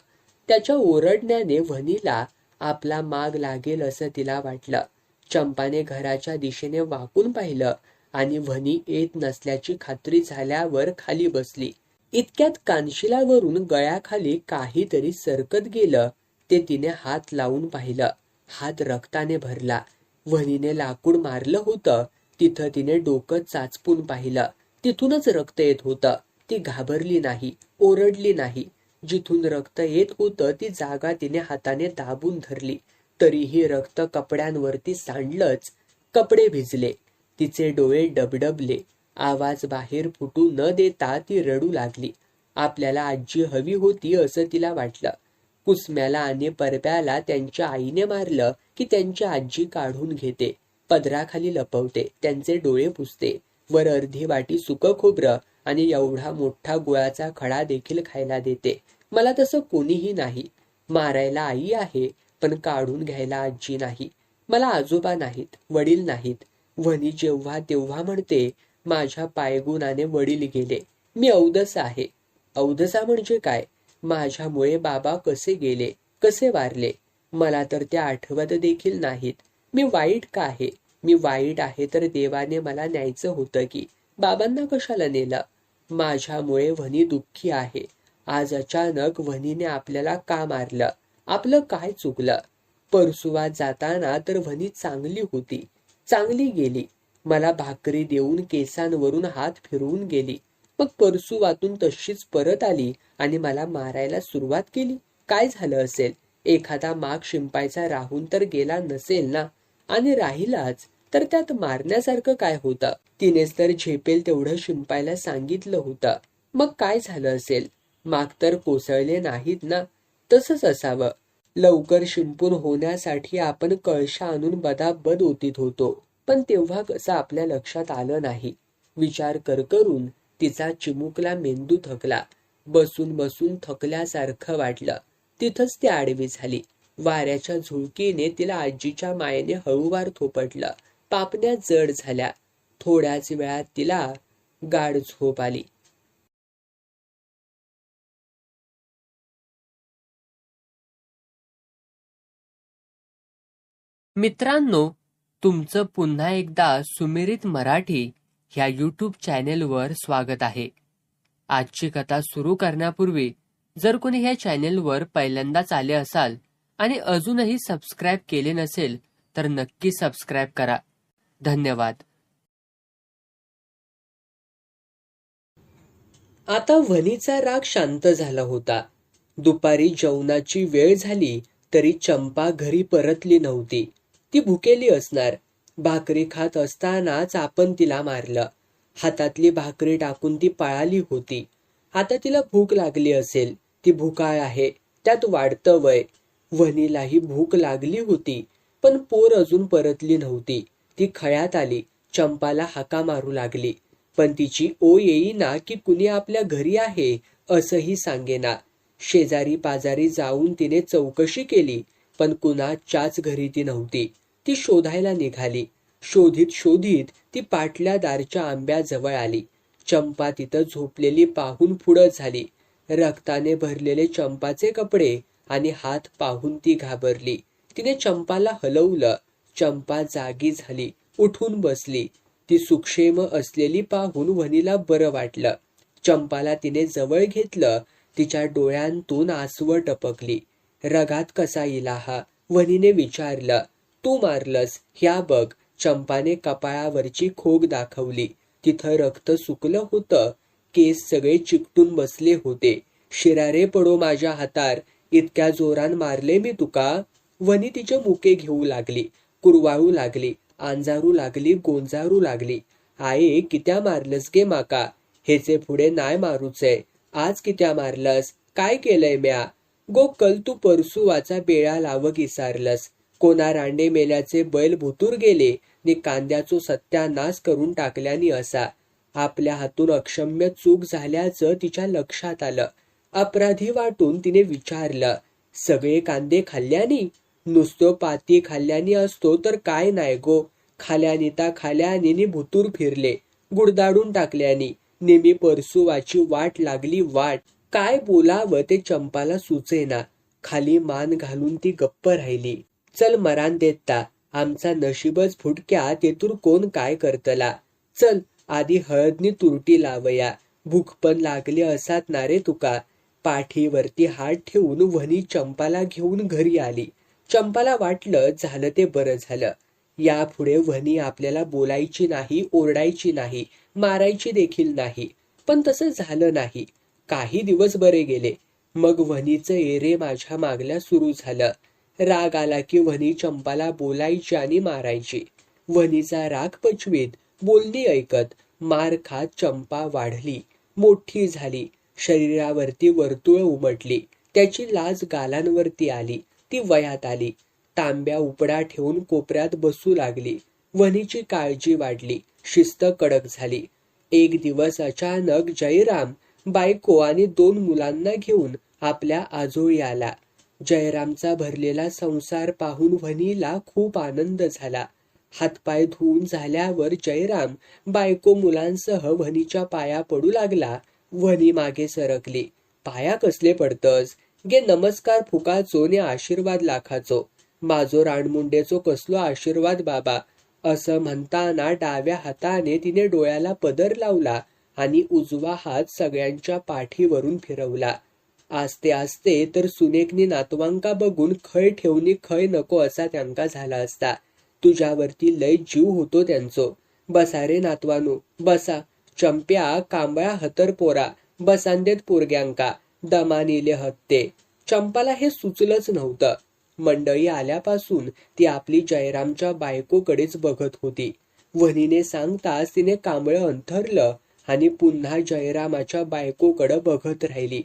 त्याच्या ओरडण्याने वनीला आपला माग लागेल असं तिला वाटलं. चंपाने घराच्या दिशेने वाकून पाहिलं आणि वनी येत नसल्याची खात्री झाल्यावर खाली बसली. इतक्यात कानशिलावरून गळ्याखाली काहीतरी सरकत गेलं. ते तिने हात लावून पाहिलं. हात रक्ताने भरला. वनीने लाकूड मारलं होतं. तिथं तिने डोकं चाचपून पाहिलं. तिथूनच रक्त येत होतं. ती घाबरली नाही, ओरडली नाही. जिथून रक्त येत होतं ती जागा तिने हाताने दाबून धरली. तरीही रक्त कपड्यांवरती सांडलंच. कपडे भिजले. तिचे डोळे डबडबले. आवाज बाहेर फुटू न देता ती रडू लागली. आपल्याला आजी हवी होती असं तिला वाटलं. कुसम्याला आणि परब्याला त्यांच्या आईने मारलं की त्यांची आजी काढून घेते, पदराखाली लपवते, त्यांचे डोळे पुसते, वर अर्धी वाटी सुकं खोबरं आणि एवढा मोठा गुळाचा खडा देखील खायला देते. मला तसं कोणीही नाही. मारायला आई आहे, पण काढून घ्यायला आजी नाही. मला आजोबा नाहीत, वडील नाहीत. वनी जेव्हा तेव्हा म्हणते, माझ्या पायगुणाने वडील गेले. मी अवदसा आहे. अवदसा म्हणजे काय? माझ्यामुळे बाबा कसे गेले, कसे वारले, मला तर त्या आठवत देखील नाहीत. मी वाईट का आहे? मी वाईट आहे तर देवाने मला न्यायचं होतं की, बाबांना कशाला नेलं? माझ्यामुळे वनी दुःखी आहे. आज अचानक वनीने आपल्याला का मारलं? आपलं काय चुकलं? परसुवात जाताना तर वनी चांगली होती, चांगली गेली. मला भाकरी देऊन केसांवरून हात फिरवून गेली. मग परसुवातून तशीच परत आली आणि मला मारायला सुरुवात केली. काय झालं असेल? एखादा माग शिंपायचा राहून तर गेला नसेल ना? आणि राहिलाच तर त्यात मारण्यासारखं काय होतं? तिनेच तर झेपेल तेवढं शिंपायला सांगितलं होतं. मग काय झालं असेल? माग तर कोसळले नाहीत ना? तसंच असावं. लवकर शिंपून होण्यासाठी आपण कळशा आणून बदाबद ओतीत होतो, पण तेव्हा कसं आपल्या लक्षात आलं नाही. विचार करून तिचा चिमुकला मेंदू थकला. बसून बसून थकल्यासारखं वाटलं. तिथंच ती आडवी झाली. वाऱ्याच्या झुळकीने तिला आजीच्या मायेने हळूवार थोपटलं. पापण्या जड झाल्या. थोड्याच वेळात तिला गाढ झोप आली. मित्रांनो, तुमचं पुन्हा एकदा सुमिरित मराठी ह्या यूट्यूब चॅनेलवर स्वागत आहे. आजची कथा सुरू करण्यापूर्वी जर कोणी ह्या चॅनेलवर पहिल्यांदाच आले असाल आणि अजूनही सबस्क्राईब केले नसेल तर नक्की सबस्क्राईब करा. धन्यवाद. आता वनीचा राग शांत झाला होता. दुपारी जेवणाची वेळ झाली तरी चंपा घरी परतली नव्हती. ती भुकेली असणार. भाकरी खात असतानाच आपण तिला मारलं. हातातली भाकरी टाकून ती पळाली होती. आता तिला भूक लागली असेल. ती भुकाळ आहे, त्यात वाढतं वय. वहिनीलाही भूक लागली होती, पण पोर अजून परतली नव्हती. ती खळ्यात आली. चंपाला हाका मारू लागली, पण तिची ओ येईना की कुणी आपल्या घरी आहे असंही सांगेना. शेजारी पाजारी जाऊन तिने चौकशी केली, पण कुणाच्याच घरी ती नव्हती. ती शोधायला निघाली. शोधित शोधित ती पाटल्या दारच्या आंब्याजवळ आली. चंपा तिथं झोपलेली पाहून पुढं झाली. रक्ताने भरलेले चंपाचे कपडे आणि हात पाहून ती घाबरली. तिने चंपाला हलवलं. चंपा जागी झाली, उठून बसली. ती सुक्षेम असलेली पाहून वहिनीला बरं वाटलं. चंपाला तिने जवळ घेतलं. तिच्या डोळ्यांतून आसवं टपकली. रगात कसा इला हा? वहिनीने विचारलं. तू मारलंस, ह्या बघ. चंपाने कपाळावरची खोक दाखवली. तिथं रक्त सुकलं होतं. केस सगळे चिकटून बसले होते. शिरारे पडो माझ्या हातार, इतक्या जोरान मारले मी तुका? वनी तिचे मुके घेऊ लागली, कुरवाळू लागली, आंजारू लागली, गोंजारू लागली. आये, कित्या मारलंस गे माका? हेचे पुढे नाय मारूचे. आज कित्या मारलंस? काय केलंय म्या? गो कल तू परसू वाचा बेळा लावक इसारलंस. कोणा रांडे मेल्याचे बैल भुतूर गेले नि कांद्याचो सत्यानाश करून टाकल्यानी असा. आपल्या हातून अक्षम्य चूक झाल्याचं तिच्या लक्षात आलं. अपराधी वाटून तिने विचारलं, सगळे कांदे खाल्ल्यानी? नुसतं पाती खाल्ल्यानी असतो तर काय नाही गो. खाल्यानी खाल्यानी भुतूर फिरले, गुडदाडून टाकल्यानी. नेहमी परसुवाची वाट लागली वाट. काय बोलावं ते चंपाला सुचेना. खाली मान घालून ती गप्प राहिली. चल मरान देता, आमचा नशीबच फुटक्या तेतूर कोण काय करतला. चल आधी हळदनी तुरटी लावया, भूक पण लागली असात ना रे तुका. पाठीवरती हात ठेवून वहिनी चंपाला घेऊन घरी आली. चंपाला वाटलं झालं ते बरं झालं. यापुढे वहिनी आपल्याला बोलायची नाही, ओरडायची नाही, मारायची देखील नाही. पण तसं झालं नाही. काही दिवस बरे गेले. मग वहिनीचं एरे माझ्या मागल्या सुरू झालं. राग आला की वहिनी चंपाला बोलायची आणि मारायची. वहिनीचा राग पचवीत, बोलणी ऐकत, मार खात चंपा वाढली, मोठी झाली. शरीरावरती वर्तुळ उमटली. त्याची लाज गालांवरती आली. ती वयात आली. तांब्या उपडा ठेवून कोपऱ्यात बसू लागली. वहिनीची काळजी वाढली, शिस्त कडक झाली. एक दिवस अचानक जयराम बायको आणि 2 मुलांना घेऊन आपल्या आजोळी आला. जयरामचा भरलेला संसार पाहून वहिनीला खूप आनंद झाला. हातपाय धुवून झाल्यावर जयराम बायको मुलांसह वहिनीच्या पाया पडू लागला. वहिनी मागे सरकली. पाया कसले पडतस? गे नमस्कार फुकाचो ने आशीर्वाद लाखाचो. माझो राणमुंडेचो कसलो आशीर्वाद बाबा. असं म्हणताना डाव्या हाताने तिने डोळ्याला पदर लावला आणि उजवा हात सगळ्यांच्या पाठीवरून फिरवला. आस्ते आस्ते तर सुनेकनी नातवांका बघून खय ठेवणी खय नको असा त्यांका झाला असता. तुझ्यावरती लय जीव होतो त्यांचो. बसा रे नातवानू, बसा. चंप्या कांबळा हतर पोरा, बसांदेत पोरग्यांका. दमानीले हत्ते. चंपाला हे सुचलंच नव्हतं. मंडळी आल्यापासून ती आपली जयरामच्या बायकोकडेच बघत होती. वहिनीने सांगताच तिने कांबळं अंथरलं आणि पुन्हा जयरामाच्या बायकोकडे बघत राहिली.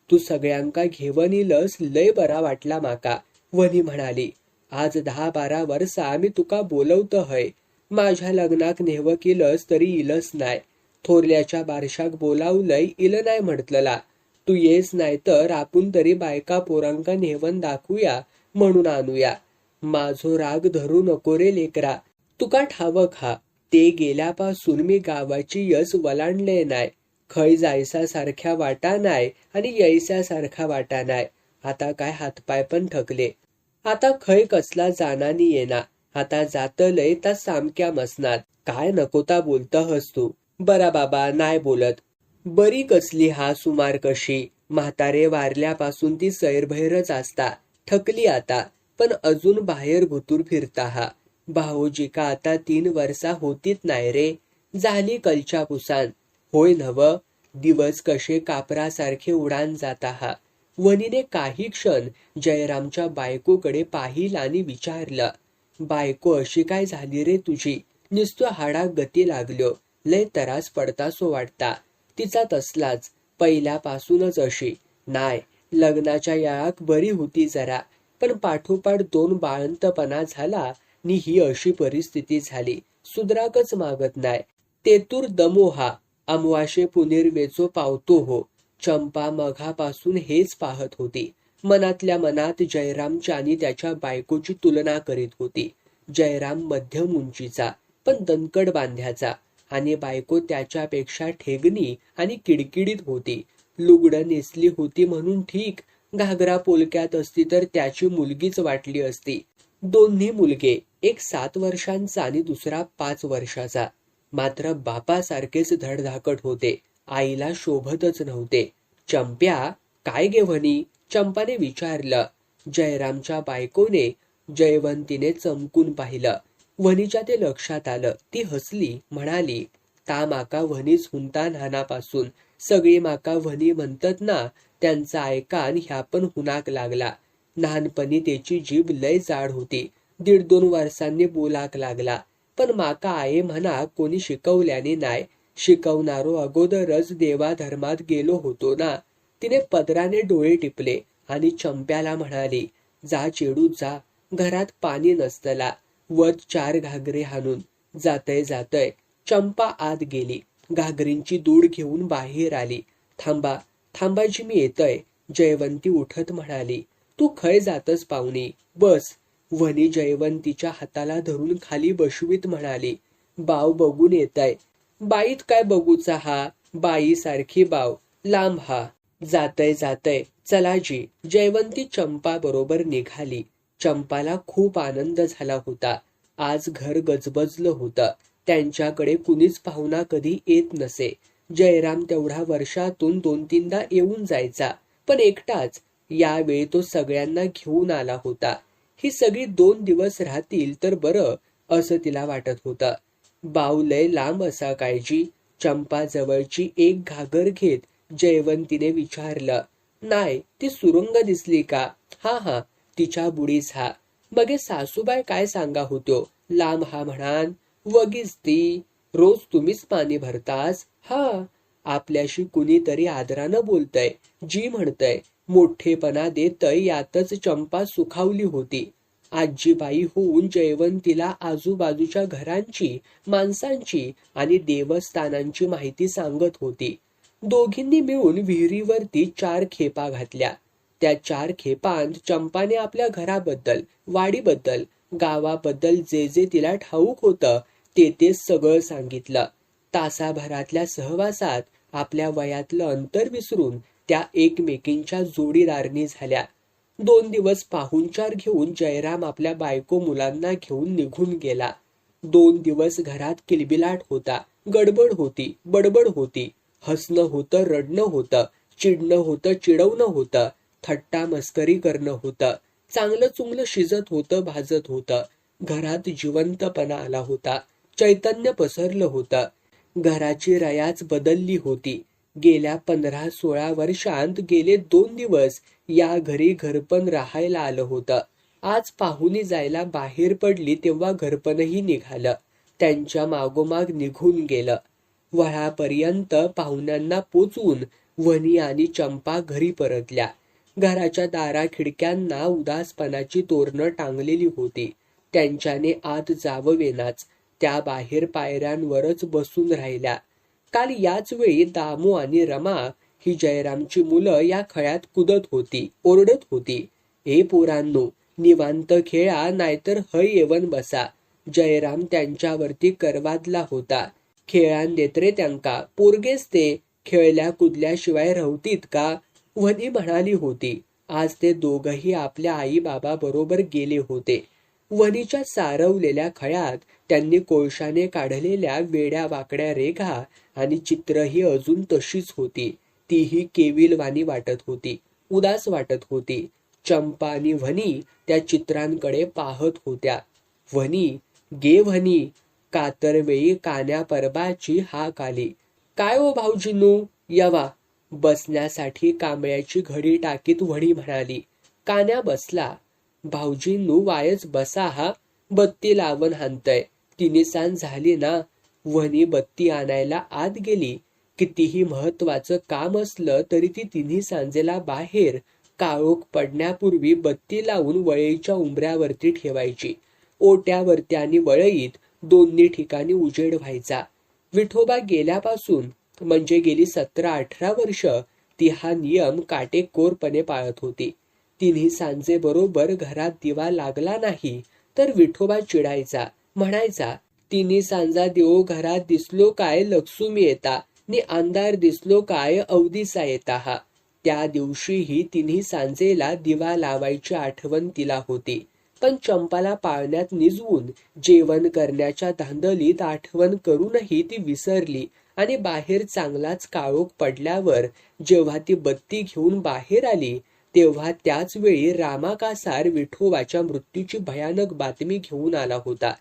तू सगळ्यांका घेवन इलस, लय बरा वाटला माका. वहिनी म्हणाली, आज 10-12 वर्षा मी तुका बोलवत हय. माझ्या लग्नाक नेहव केलंस तरी इलस नाय. थोरल्याच्या बारशाक बोलावलंय, इल नाही म्हटलला. तू येस नाही तर आपण तरी बायका पोरांका नेहवन दाखवूया म्हणून आणूया. माझो राग धरू नको रे लेकरा. तुका ठावक हा, ते गेल्यापासून मी गावाची यस वलांडले नाय. खय जायसा सारख्या वाटा नाय आणि यायसा सारखा वाटा नाय. आता काय हातपाय पण थकले. आता खय कसला जानानी येना. आता जातलय ता सामक्या मसनात. काय नकोता बोलत हस तू. बरा बाबा, नाय बोलत. बरी कसली हा सुमार कशी. म्हातारे वारल्यापासून ती सैरभैरच असता. थकली आता, पण अजून बाहेर भुतूर फिरता हा. भाऊजी का आता 3 वर्षा होतीत नाही रे. झाली कलच्या पुसान. होय नव. दिवस कसे कापरासारखे उडान जाता हा. वनीने काही क्षण जयरामच्या बायकोकडे पाहिल आणि विचारलं, बायको अशी काय झाली रे तुझी? नुसतं हाडाक गती लागलो. लय तरास पडतासो वाटता. तिचा तसलाच, पहिल्यापासूनच अशी. नाय, लग्नाच्या याळाक बरी होती जरा, पण पाठोपाठ 2 बाळंतपणा झाला नि ही अशी परिस्थिती झाली. सुधराकच मागत नाय. तेतूर दमोहा, अमवाशे पुनिर्वेचो पावतो हो. चंपा मघापासून हेच पाहत होती. मनातल्या मनात जयरामची आणि त्याच्या बायकोची तुलना करीत होती. जयराम मध्यम उंचीचा, पण दणकट बांध्याचा, आणि बायको त्याच्यापेक्षा ठेगणी आणि किडकिडीत होती. लुगडं नेसली होती म्हणून ठीक, घागरा पोलक्यात असती तर त्याची मुलगीच वाटली असती. दोन्ही मुलगे, एक 7 वर्षांचा आणि दुसरा 5 वर्षाचा. मात्र बापासारखेच धडधाकट होते. आईला शोभतच नव्हते. चंप्या, काय गे म्हणी? चंपाने विचारलं. जयरामच्या बायकोने जयवंतीने चमकून पाहिलं. वनीच्या ते लक्षात आलं. ती हसली, म्हणाली, ता माका वनीच हुंता लहानापासून. सगळी माका वनी म्हणतात ना, त्यांचा ऐकान ह्या पण हुनाक लागला. लहानपणी त्याची जीभ लय जाड होती. 1.5-2 वर्षांनी बोलाक लागला. पण माका आये म्हणा कोणी शिकवल्याने नाय. शिकवणारो अगोदरच देवाधर्मात गेलो होतो ना. तिने पदराने डोळे टिपले आणि चंप्याला म्हणाली, जा चेडू जा, घरात पाणी नसतला. वत 4 घागरे हाणून. जातय जातय. चंपा आत गेली. घागरींची दूड घेऊन बाहेर आली. थांबा, थांबाजी मी येतय, जयवंती उठत म्हणाली. तू खय जातस पाहुणी, बस. वनी जयवंतीच्या हाताला धरून खाली बसवीत म्हणाली, बाव बघून येतय. बाईत काय बघूचा हा, बाई सारखी बाव, लांब हा. जातय जातय, चलाजी. जयवंती चंपा बरोबर निघाली. चंपाला खूप आनंद झाला होता. आज घर गजबजलं होतं. त्यांच्याकडे कुणीच पाहुणा कधी येत नसे. जयराम तेवढा वर्षातून 2-3दा येऊन जायचा, पण एकटाच. यावेळी तो सगळ्यांना घेऊन आला होता. ही सगळी 2 दिवस राहतील तर बरं, असं तिला वाटत होतं. बाव लय लांब असा कायजी? चंपा जवळची एक घागर घेत जयवंतीने विचारलं. नाय, ती सुरुंग दिसली का? हा हा, तिच्या बुडीच हा. मगे सासूबाई काय सांगा होत्यो? लांब हा म्हणान. वगीच ती. रोज तुम्हीच पाणी भरतास? हा. आपल्याशी कुणीतरी आदरानं बोलतय, जी म्हणतय, मोठेपणा देतय, यातच चंपा सुखावली होती. आजीबाई होऊन जयवंतीला आजूबाजूच्या घरांची, माणसांची आणि देवस्थानांची माहिती सांगत होती. दोघींनी मिळून विहिरीवरती 4 खेपा घातल्या. त्या 4 खेपांत चंपाने आपल्या घराबद्दल, वाडीबद्दल, गावाबद्दल जे जे तिला ठाऊक होतं ते सगळं सांगितलं. तासाभरातल्या सहवासात आपल्या वयातलं अंतर विसरून त्या एकमेकींच्या जोडीदारणी झाल्या. 2 दिवस पाहुणचार घेऊन जयराम आपल्या बायको मुलांना घेऊन निघून गेला. 2 दिवस घरात किलबिलाट होता, गडबड होती, बडबड होती. हसणं होतं, रडणं होतं, चिडणं होतं, चिडवणं होतं, थट्टा मस्करी करणं होतं. चांगलं चुंगलं शिजत होतं, भाजत होतं. घरात जिवंतपणा आला होता. चैतन्य पसरलं होतं. घराची रयाच बदलली होती. गेल्या 15-16 वर्षांत गेले 2 दिवस या घरी घरपण राहायला आलं होतं. आज पाहुणी जायला बाहेर पडली तेव्हा घरपणही निघालं. त्यांच्या मागोमाग निघून गेलं. वळापर्यंत पाहुण्यांना पोचवून वनी आणि चंपा घरी परतल्या. घराच्या दारा खिडक्यांना उदासपणाची तोरणं टांगलेली होती. त्यांच्याने आत जाववेनाच. त्या बाहेर पायऱ्यांवरच बसून राहिल्या. काल याच वेळी दामू आणि रमा ही जयरामची मुलं या खळ्यात कुदत होती, ओरडत होती. ए पोरांनो, निवांत खेळा नाहीतर हय येवन बसा. जयराम त्यांच्यावरती करवादला होता. खेळान देत रे त्यांका, पोरगेच ते, खेळल्या कुदल्याशिवाय रवतीत का? वनी म्हणाली होती. आज ते दोघही आपल्या आई बाबा बरोबर गेले होते. वनीच्या सारवलेल्या खळ्यात त्यांनी कोळशाने काढलेल्या वेड्या वाकड्या रेघा आणि चित्रही अजून तशीच होती. तीही केविलवाणी वाटत होती, उदास वाटत होती. चंपा आणि वनी त्या चित्रांकडे पाहत होत्या. वनी, गे वनी. कातरवेळी कान्या परबाची हाक आली. काय ओ भाऊजींनू, यवा. बसण्यासाठी कांबळ्याची घडी टाकीत वणी म्हणाली. कान्या बसला. भाऊजींनू वायच बसा हा, बत्ती लावून हाणतय. 3 सांज झाली ना. वनी बत्ती आणायला आत गेली. कितीही महत्वाचं काम असलं तरी ती तिन्ही सांजेला बाहेर काळोख पडण्यापूर्वी बत्ती लावून वळईच्या उंबऱ्यावरती ठेवायची. ओट्यावरती आणि वळईत दोन्ही ठिकाणी उजेड व्हायचा. विठोबा गेल्यापासून म्हणजे गेली 17-18 वर्ष ती हा नियम काटेकोरपणे पाळत होती. तिन्ही सांजे बरोबर घरात दिवा लागला नाही तर विठोबा चिडायचा. म्हणायचा, तिन्ही सांजा देव घरात दिसलो काय लक्ष्मी येता नि अंधार दिसलो काय अवदिसा येता हा. त्या दिवशीही तिन्ही सांजेला दिवा लावायची आठवण तिला होती. पण चंपाला पाळण्यात निजवून जेवण करण्याच्या धांदलीत आठवण करूनही ती विसरली आणि बाहेर चांगलाच काळोख पडल्यावर जेव्हा ती बत्ती घेऊन बाहेर आली तेव्हा त्याच वेळी रामाकासार विठोबाच्या मृत्यूची भयानक बातमी घेऊन आला होता.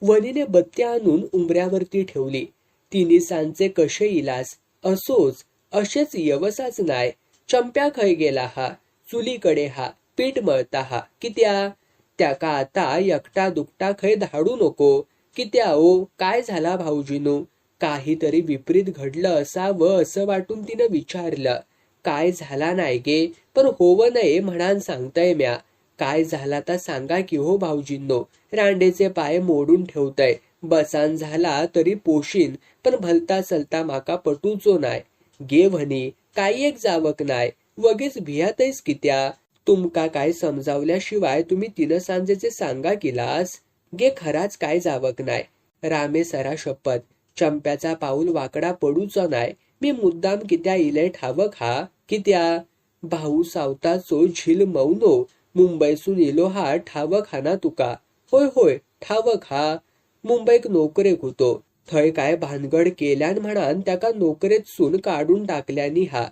वनीने बत्ती आणून उंबऱ्यावरती ठेवली. तिन्ही सांजे कसे इलास असोच असेच यवसाच नाय. चंप्या खय गेला हा, चुलीकडे हा, पीठ मळता हा, कित्या त्याका आता एकटा दुकटा खय धाडू नको. कित्या ओ काय झाला भाऊजीनो. काहीतरी विपरीत घडलं असावं असं वाटून तिनं विचारलं. काय झाला नाही गे, पण होवं नये म्हणान सांगतय म्या. काय झाला तर सांगा की हो भाऊजींनो. रांडेचे पाय मोडून ठेवतय. बसान झाला तरी पोशीन, पण भलता सलता माका पटूचो नाय. गे म्हणी काही एक जावक नाय. वगेच भियातैस कित्या. तुमका काय समजावल्याशिवाय तुम्ही 3 सांजेचे सांगा किलास. गे खराच काय जावक नाय. रामे सरा शपथ. चंप्याचा पाऊल वाकडा पडूच नाय. मी मुद्दाम कित्या इलय ठावक हा. कित्या भाऊ सावताचो झिल मौनो मुंबईसून इलो हा ठावक हा ना तुका. होय होय ठावक हा. मुंबईक नोकरेक होतो. थय काय भानगड केल्यान म्हणान त्याका नोकरेतसून काढून टाकल्यानी हा.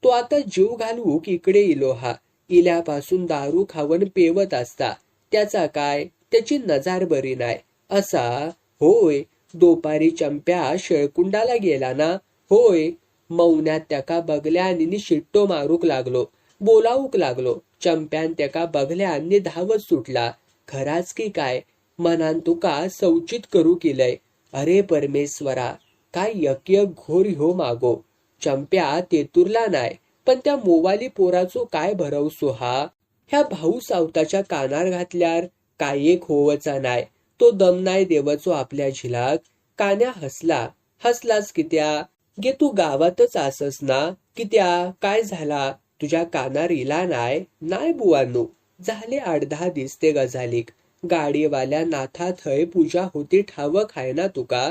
तो आता जीव घालूक इकडे इलो हा. इल्यापासून दारू खावन पेवत असता. त्याचा काय, त्याची नजार बरी नाय. असा होय. दोपारी चंप्या शेळकुंडाला गेला ना. होय. मौन्यात त्याका बघल्यानी शिट्टो मारूक लागलो. बोलावूक लागलो. चंप्यान त्याका बघल्यानी धावत सुटला. खराच की काय मनान तुका सौचित करू केलंय. अरे परमेश्वरा, काय यक घोर ह्यो मागो. चंप्या तेतुरला नाय, पण त्या मोवाली पोराचो काय भरवसो हा. ह्या भाऊ सावताच्या कानार घातल्यार काय एक होवचा नाय. तो दम नाय देवचो आपल्या झिलाक. कान्या हसला. हसलाच कित्या. गे तू गावातच आसस ना. कित्या काय झाला. तुझ्या कानार इला नाय. नाय बुवानो. झाले 8-10 दिस ते गजालीक. गाडीवाल्या नाथा थय पूजा होती ठावक हाय ना तुका.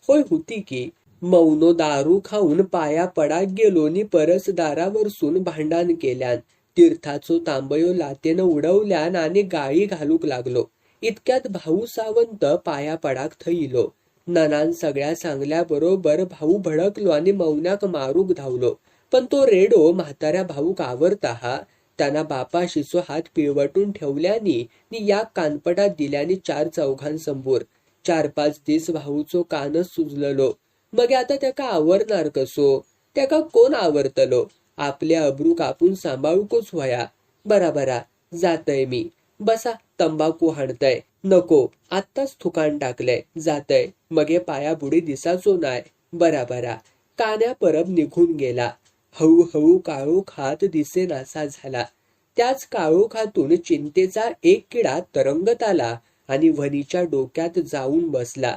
होय होती की. मौनो दारू खाऊन पाया पडाक गेलो नि परसदारावरसून भांडण केल्यान. तीर्थाचो तांबयो लातेनं उडवल्यान आणि गाळी घालूक लागलो. इतक्यात भाऊ सावंत पाया पडाक थईलो. ननान सगळ्या सांगल्या बरोबर भाऊ भडकलो आणि मौन्याक मारूक धावलो. पण तो रेडो म्हाताऱ्या भाऊक आवरता हा. त्यांना बापाशीचो हात पिळवटून ठेवल्यानी नि या कानपटात दिल्यानी 4 चौघांसमोर. 4-5 दिस भाऊचो कानच सुजललो. मग आता त्याका आवरणार कसो. त्याका कोण आवरतलो. आपले अब्रू कापून सांभाळूकच व्हया. बरा जातय मी. बसा तंबाखू हाणतय. नको आत्ताच थुकान टाकलंय. जातय. मगे पायाबुडी दिसाचो नाय. बरा. कान्या परब निघून गेला. हळूहळू काळोख हात दिसेनासा झाला. त्याच काळोखातून चिंतेचा एक किडा तरंगत आला आणि वनीच्या डोक्यात जाऊन बसला.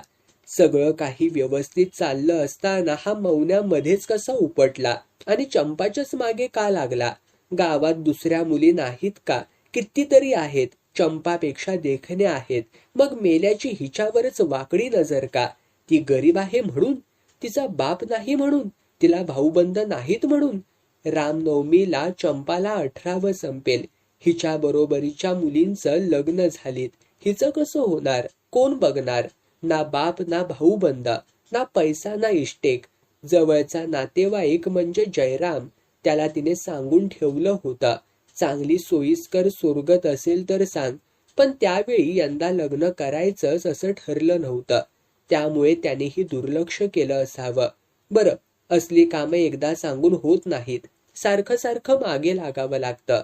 सगळं काही व्यवस्थित चाललं असताना हा मौन्यामध्येच कसा उपटला आणि चंपाच्याच मागे का लागला. गावात दुसऱ्या मुली नाहीत का. कितीतरी आहेत. चंपापेक्षा देखण्या आहेत. मग मेल्याची हिच्यावरच वाकडी नजर का. ती गरीब आहे म्हणून. तिचा बाप नाही म्हणून. तिला भाऊबंद नाहीत म्हणून. रामनवमीला चंपाला 18 संपेल. हिच्या बरोबरीच्या मुलींचं लग्न झालीत. हिचं कसं होणार. कोण बघणार. ना बाप ना भाऊबंद ना पैसा ना इष्टेक. जवळचा नातेवाईक म्हणजे जयराम. त्याला तिने सांगून ठेवलं होतं. चांगली सोयीस्कर सोरगत असेल तर सांग. पण त्यावेळी यंदा लग्न करायचंच असं ठरलं नव्हतं. त्यामुळे त्यानेही दुर्लक्ष केलं असावं. बरं असली कामं एकदा सांगून होत नाहीत. सारखं मागे लागावं लागतं.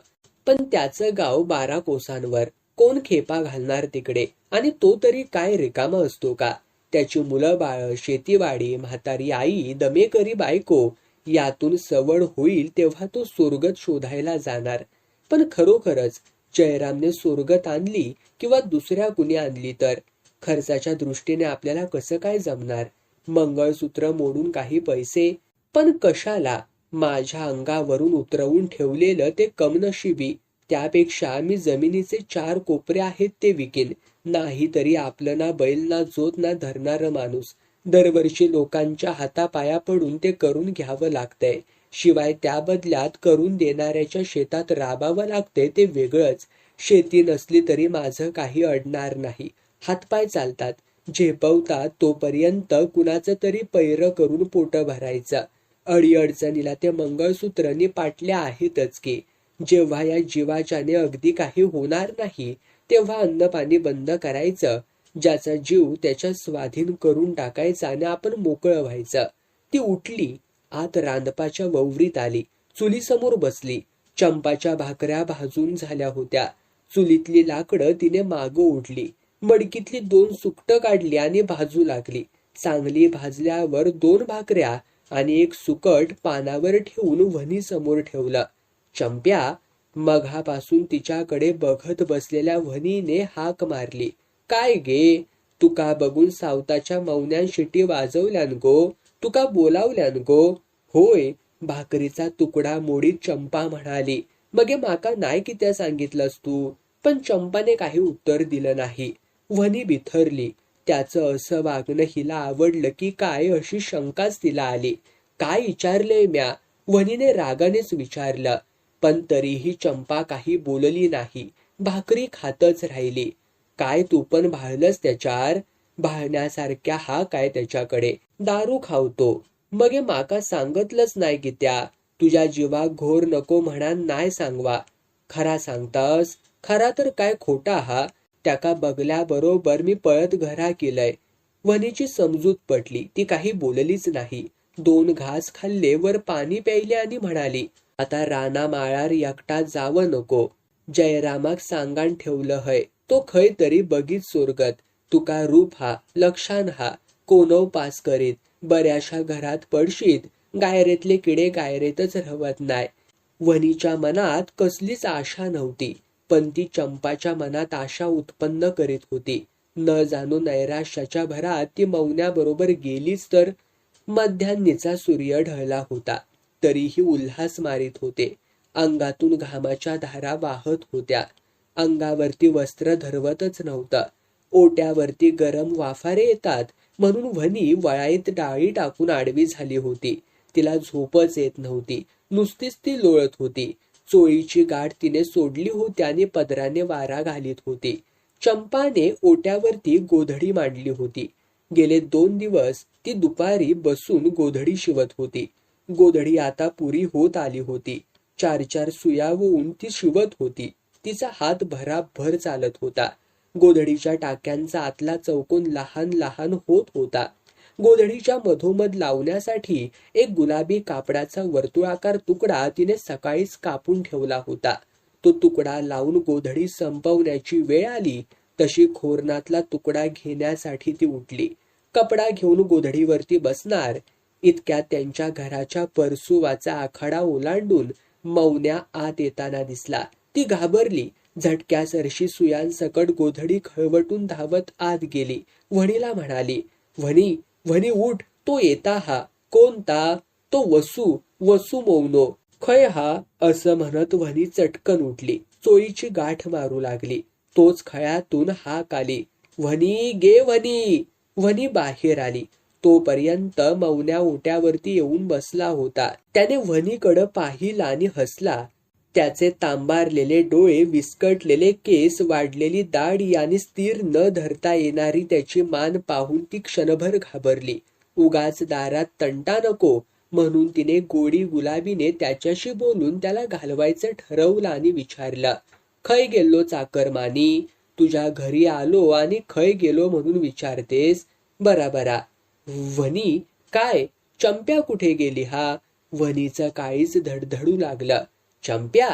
पण त्याचं गाव 12 कोसांवर. कोण खेपा घालणार तिकडे. आणि तो तरी काय रिकामा असतो का. त्याची मुलं बाळ, शेतीवाडी, म्हातारी आई, दमेकरी बायको, यातून सवड होईल तेव्हा तो सोरगत शोधायला जाणार. पण खरोखरच जयरामने सोरगत आणली किंवा दुसऱ्या कुणी आणली तर खर्चाच्या दृष्टीने आपल्याला कसं काय जमणार? मंगळसूत्र मोडून काही पैसे, पण कशाला? माझ्या अंगावरून उतरवून ठेवलेलं ते कमनशिबी. त्यापेक्षा मी जमिनीचे 4 कोपरे आहेत ते विकीन. नाही तरी आपलं ना बैल ना जोत ना धरणारं माणूस. दरवर्षी लोकांच्या हातापाया पडून ते करून घ्यावं लागतंय. शिवाय त्या बदल्यात करून देणाऱ्याच्या शेतात राबावं लागतंय ते वेगळंच. शेती नसली तरी माझं काही अडणार नाही. हातपाय चालतात. झेपवतात तोपर्यंत कुणाचं तरी पैर करून पोट भरायचं. अडीअडचणीला ते मंगळसूत्र पाटल्या आहेतच की. जेव्हा या जीवाच्याने अगदी काही होणार नाही तेव्हा अन्नपाणी बंद करायचं. ज्याचा जीव त्याच्या स्वाधीन करून टाकायचा आणि आपण मोकळं व्हायचं. ती उठली. आत रांदपाच्या ववरीत आली. चुलीसमोर बसली. चंपाच्या भाकऱ्या भाजून झाल्या होत्या. चुलीतली लाकडं तिने मागं ओढली. मडकीतली 2 सुकटं काढली आणि भाजू लागली. चांगली भाजल्यावर 2 भाकऱ्या आणि 1 सुकट पानावर ठेवून वनी समोर ठेवलं. चंप्या, मघापासून तिच्याकडे बघत बसलेल्या वनीने हाक मारली. काय गे? तुका बघून सावताच्या मौन्यान शिटी वाजवल्यान गो? तुका बोलावल्यान गो? होय, भाकरीचा तुकडा मोडीत चंपा म्हणाली. मगे माका नाही कित्या सांगितलंस तू? पण चंपाने काही उत्तर दिलं नाही. वनी बिथरली. त्याचं असं वागणं हिला आवडलं की काय अशी शंकाच तिला आली. काय विचारलंय म्या? वनीने रागानेच विचारलं. पण तरीही चंपा काही बोलली नाही. भाकरी खातच राहिली. काय तू पण भाळलंस त्याच्यावर? भाळण्यासारख्या हा काय त्याच्याकडे? दारू खावतो. मगे माका सांगतलंच नाही की त्या? तुझ्या जीवाक घोर नको म्हणा नाही सांगवा. खरा सांगतास? खरा तर काय खोटा हा? त्याका बघल्याबरोबर मी पळत घरा केलंय. वनीची समजूत पटली. ती काही बोललीच नाही. 2 घास खाल्ले, वर पाणी प्यायले आणि म्हणाली, आता राना माळार एकटा जावं नको. जयरामाक सांगान ठेवलं हय. तो खय तरी बघीत सोरगत. तुका रूप हा, लक्षान हा, कोणव पास करीत. बऱ्याशा घरात पडशीत. गायरेतले किडे गायरेतच रवत नाय. वनीच्या मनात कसलीच आशा नव्हती. पण ती चंपाच्या मनात आशा उत्पन्न करीत होती. न जाणू नैराश्याच्या भरात ती मौन्याबरोबर गेलीच तर. मध्यान्नीचा सूर्य ढळला होता. तरीही उल्हास मारीत होते. अंगातून घामाच्या धारा वाहत होत्या. अंगावरती वस्त्र धरवतच नव्हतं. ओट्यावरती गरम वाफारे येतात म्हणून वनी वळाईत डाळी टाकून आडवी झाली होती. तिला झोपच येत नव्हती. नुसतीच ती लोळत होती. चोळीची गाठ तिने सोडली होती आणि पदराने वारा घालीत होती. चंपाने ओट्यावरती गोधडी मांडली होती. गेले 2 दिवस ती दुपारी बसून गोधडी शिवत होती. गोधडी आता पुरी होत आली होती. 4-4 सुया होऊन ती शिवत होती. तिचा हात भराभर चालत होता. गोधडीच्या टाक्यांचा आतला चौकोन लहान लहान होत होता. गोधडीच्या मधोमध लावण्यासाठी एक गुलाबी कापडाचा वर्तुळाकार तुकडा तिने सकाळीच कापून ठेवला होता. तो तुकडा लावून गोधडी संपवण्याची वेळ आली तशी खोरणातला तुकडा घेण्यासाठी ती उठली. कपडा घेऊन गोधडीवरती बसणार इतक्यात त्यांच्या घराच्या परसुवाचा आखाडा ओलांडून मौन्या आत येताना दिसला. ती घाबरली. झटक्यासरशी सुयांसकट गोधडी खळवटून धावत आत गेली. वणीला म्हणाली, वणी, वणी उठ, तो येता हा. कोणता? तो वसू, वसू मौनो. खय हा? असं म्हणत वणी चटकन उठली. चोळीची गाठ मारू लागली. तोच खळ्यातून हाक आली, वणी गे वणी. वणी बाहेर आली. तोपर्यंत मौन्या ओट्यावरती येऊन बसला होता. त्याने वणीकडं पाहिला आणि हसला. त्याचे तांबारलेले डोळे, विस्कटलेले केस, वाढलेली दाढी आणि स्थिर न धरता येणारी त्याची मान पाहून ती क्षणभर घाबरली. उगाच दारात तंटा नको म्हणून तिने गोडी गुलाबीने त्याच्याशी बोलून त्याला घालवायचं ठरवलं आणि विचारलं, खय गेलो चाकरमानी? तुझ्या घरी आलो आणि खय गेलो म्हणून विचारतेस? बरा बरा. वणी, काय? चंप्या कुठे गेली हा? वणीचं काळीच धडधडू लागलं. चंप्या?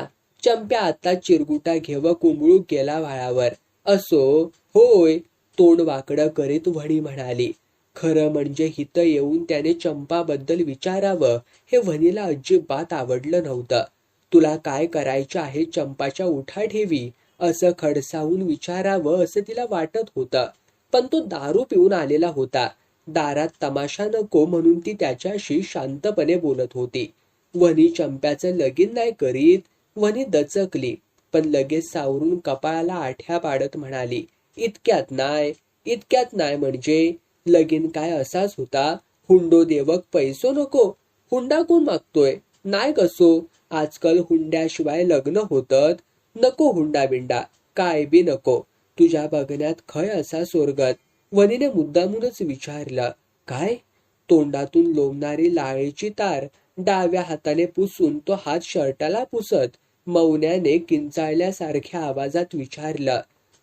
चंप्या आता चिरगुटा घेव कुंबळूक गेला वाळावर. असो, होय. तोंड वाकडं करीत वणी म्हणाली, खरं म्हणजे हिथं येऊन त्याने चंपाबद्दल विचारावं हे वहिनीला अजिबात आवडलं नव्हतं. तुला काय करायचं आहे चंपाच्या उठाठेवी असं खडसावून विचारावं असं तिला वाटत होतं. पण तो दारू पिऊन आलेला होता. दारात तमाशा नको म्हणून ती त्याच्याशी शांतपणे बोलत होती. वनी चंप्याचं लगीन नाही करीत. वनी दचकली, पण लगेच सावरून कपाळाला आठ्या पाडत म्हणाली, इतक्यात नाही म्हणजे लगीन काय असाच होता? हुंडो देवक पैसो नको? हुंडा कोण मागतोय? नाही कसो, आजकाल हुंड्याशिवाय लग्न होतत. नको हुंडा बिंडा, काय बी नको. तुझ्या बघण्यात खय असा स्वर्गत? वनीने मुद्दामूनच विचारलं. काय? तोंडातून लोंबणारी लाळेची तार डाव्या हाताने पुसून तो हात शर्टाला पुसत मौन्याने किंचाळल्यासारख्या आवाजात विचारलं.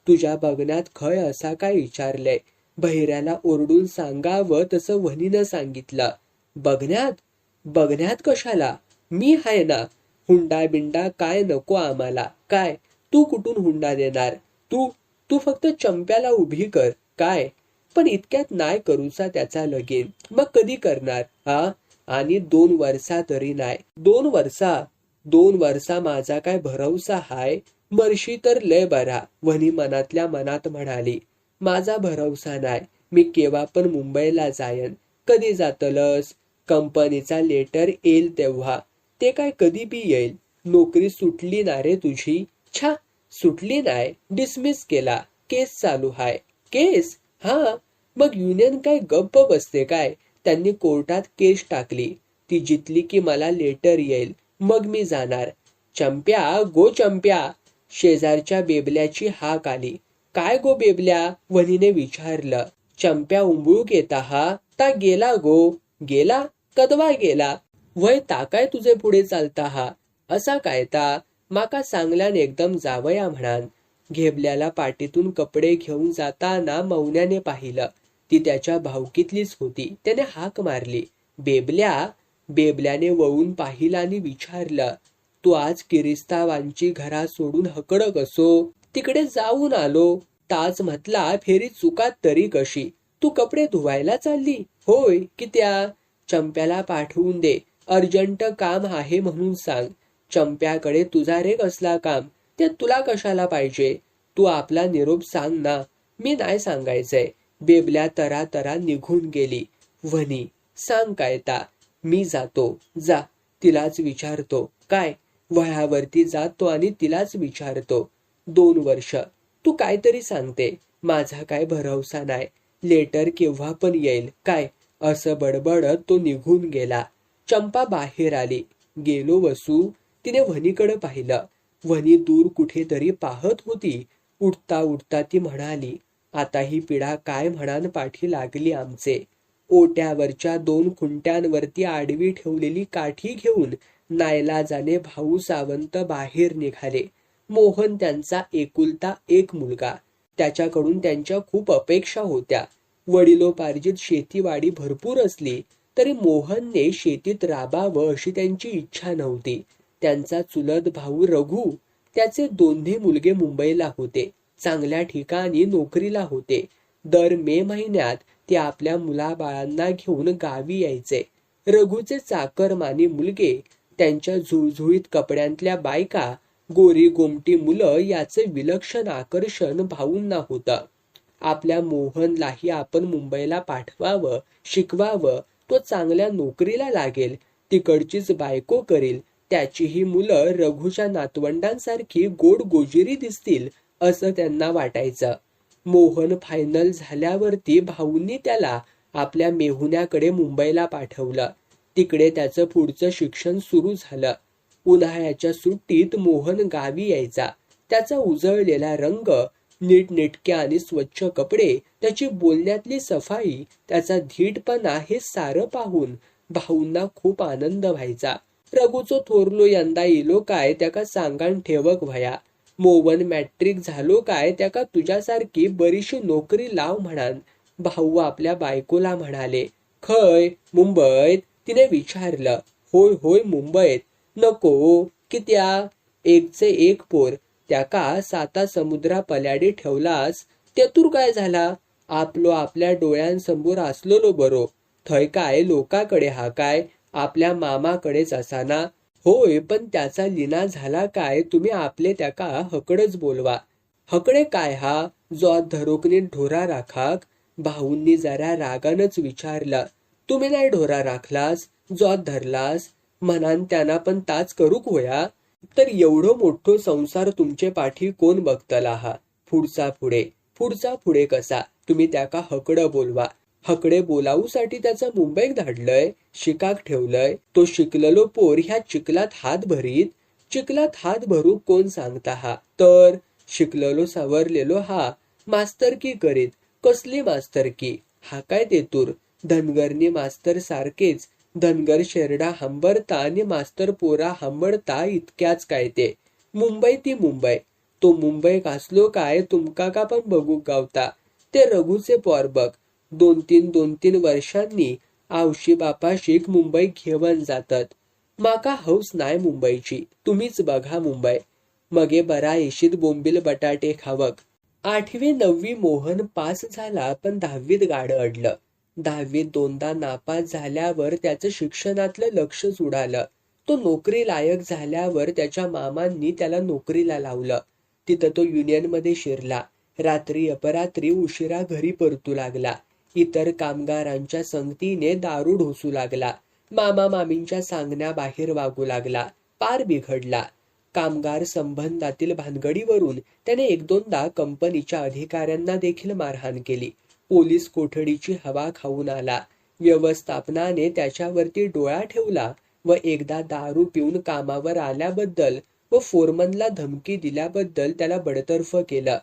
तुझ्या बघण्यात खय असा काय विचारलंय? बहिऱ्याला ओरडून सांगावं तसं वनीनं सांगितलं. बघण्यात कशाला? मी हाय ना. हुंडा बिंडा काय नको आम्हाला. काय तू कुठून हुंडा देणार? तू फक्त चंप्याला उभी कर. काय? पण इतक्यात नाही करूचा त्याचा लगीन. मग कधी करणार? हा? आणि 2 वर्षा तरी नाही. 2 वर्षा माझा काय भरवसा हाय? मर्शी तर लय बरा, वनी मनातल्या मनात म्हणाली. माझा भरवसा नाही. मी केव्हा पण मुंबईला जायन. कधी जातलस? कंपनीचा लेटर येईल तेव्हा. ते काय कधी बी येईल. नोकरी सुटली ना रे तुझी? छा, सुटली नाही, डिसमिस केला. केस चालू हाय. केस? हा, मग युनियन काय गप्प बसते काय? त्यांनी कोर्टात केस टाकली. ती जितली की मला लेटर येईल, मग मी जाणार. चंप्या, गो चंप्या. शेजारच्या बेबल्याची हाक आली. काय गो बेबल्या? वनीने विचारलं. चंप्या उंबळूक येता हा? ता गेला गो. गेला? कदवा गेला? वय ताकाय तुझे पुढे चालता हा? असा काय ता? माका सांगल्यान एकदम जावया म्हणान. घेबल्याला पाठीतून कपडे घेऊन जाताना मौन्याने पाहिलं. ती त्याच्या भावकीतलीच होती. त्याने हाक मारली. बेबल्या? बेबल्याने वळून पाहिलं आणि विचारलं. तू आज किरिस्तावांची घरा सोडून हकड कसो? तिकडे जाऊन आलो. ताज म्हटला फेरी चुकात तरी कशी? तू कपडे धुवायला चालली? होय, कित्या? चंप्याला पाठवून दे. अर्जंट काम आहे म्हणून सांग. चंप्याकडे तुझा रे कसला काम? ते तुला कशाला पाहिजे? तू आपला निरोप सांग ना. मी नाही सांगायचंय. बेबल्या तरा निघून गेली. वनी, सांग काय ता? मी जातो. जा, तिलाच विचारतो. काय? वह्यावरती जातो आणि तिलाच विचारतो. 2 वर्ष. तू काहीतरी सांगते. माझा काय भरवसा नाही. लेटर केव्हा पण येईल. काय? असं बडबडत तो निघून गेला. चंपा बाहेर आली. गेलो वसू? तिने वनीकडे पाहिलं. वनी दूर कुठेतरी पाहत होती. उठता उठता ती म्हणाली, आता ही पिढा काय म्हणान पाठी लागली आमचे. ओट्यावरच्या 2 खुंट्यांवरती आडवी ठेवलेली काठी घेऊन नाईलाजाने भाऊ सावंत बाहेर निघाले. मोहन त्यांचा एकुलता एक मुलगा. त्याच्याकडून त्यांच्या खूप अपेक्षा होत्या. वडिलोपार्जित शेतीवाडी भरपूर असली तरी मोहनने शेतीत राबावं अशी त्यांची इच्छा नव्हती. त्यांचा चुलत भाऊ रघु, त्याचे 2 मुलगे मुंबईला होते. चांगल्या ठिकाणी नोकरीला होते. दर मे महिन्यात ते आपल्या मुलाबाळांना घेऊन गावी यायचे. रघुचे चाकरमानी मुलगे, त्यांच्या झुळझुळीत कपड्यांतल्या बायका, गोरी गोमटी मुलं याचे विलक्षण आकर्षण भाऊंना होतं. आपल्या मोहनलाही आपण मुंबईला पाठवावं, शिकवावं. तो चांगल्या नोकरीला लागेल, तिकडचीच बायको करील. त्याचीही मुलं रघुच्या नातवंडांसारखी गोड गोजिरी दिसतील असं त्यांना वाटायचं. मोहन फायनल झाल्यावरती भाऊंनी त्याला आपल्या मेहुण्याकडे मुंबईला पाठवलं. तिकडे त्याचं पुढचं शिक्षण सुरू झालं. उन्हाळ्याच्या सुट्टीत मोहन गावी यायचा. त्याचा उजळलेला रंग, नीटनेटके आणि स्वच्छ कपडे, त्याची बोलण्यातली सफाई, त्याचा धीटपणा हे सारं पाहून भाऊंना खूप आनंद व्हायचा. रघुचो थोरलो यंदा इलो काय त्याका सांगान ठेवक भया. मोवन मॅट्रिक झालो काय त्याका तुझ्यासारखी बरीशी नोकरी लाव म्हणान. भाऊ आपल्या बायकोला म्हणाले. खय? मुंबईत? तिने विचारलं. होय होय मुंबईत. नको? कित्या? एकचे एक पोर. त्याका 7 समुद्रा पल्याडी ठेवलास. तेतूर काय झाला? आपलो आपल्या डोळ्यांसमोर असलोलो बरो. थय काय लोकाकडे हा काय आपल्या मामाकडेच असाना. होय, पण त्याचा लिना झाला काय तुम्ही आपले त्याका हकडच बोलवा. हकडे काय हा जो धरोकनी ढोरा राखाक. भाऊंनी जरा रागानच विचारलं. तुम्ही नाही ढोरा राखलास, जो धरलास, म्हणान त्यांना पण ताच करूक होया. तर एवढं मोठं संसार तुमचे पाठी कोण बघतला हा. पुढचा पुढे कसा तुम्ही त्याका हकडं बोलवा. हकडे बोलावूसाठी त्याचं मुंबईत धाडलंय, शिकाक ठेवलंय. तो शिकलेलो पोर ह्या चिखलात हात भरीत. चिखलात हात भरू कोण सांगता हा. तर शिकलेलो सावरलेलो हा मास्तरकी करीत. कसली मास्तरकी हा काय तेतूर. धनगरनी मास्तर सारखेच. धनगर शेरडा हंबरता आणि मास्तर पोरा हंबरता इतक्याच काय ते. मुंबई ती मुंबई. तो मुंबई कासलो काय तुमका का पण बघू गावता. ते रघुचे पोर बघ. 2-3 वर्षांनी आवशी बापाशीक मुंबई घेवन जातात. माका हौस नाही मुंबईची. तुम्हीच बघा मुंबई. मगे बरा येशीत बोंबील बटाटे खावक. 8वी-9वी मोहन पास झाला पण 10वीत गाडं अडलं. 10वीत 2दा नापास झाल्यावर त्याचं शिक्षणातलं लक्षच उडालं. तो नोकरी लायक झाल्यावर त्याच्या मामांनी त्याला नोकरीला लावलं. तिथं तो युनियनमध्ये शिरला. रात्री अपरात्री उशिरा घरी परतू लागला. इतर कामगारांच्या संगतीने दारू ढोसू लागला. मामा मामींच्या सांगण्याबाहेर वागू लागला. पार बिघडला. कामगार संबंधातील भानगडीवरून त्याने 1-2दा कंपनीच्या अधिकाऱ्यांना देखील मारहाण केली. पोलीस कोठडीची हवा खाऊन आला. व्यवस्थापनाने त्याच्यावरती डोळा ठेवला व एकदा दारू पिऊन कामावर आल्याबद्दल व फोरमनला धमकी दिल्याबद्दल त्याला बडतर्फ केलं.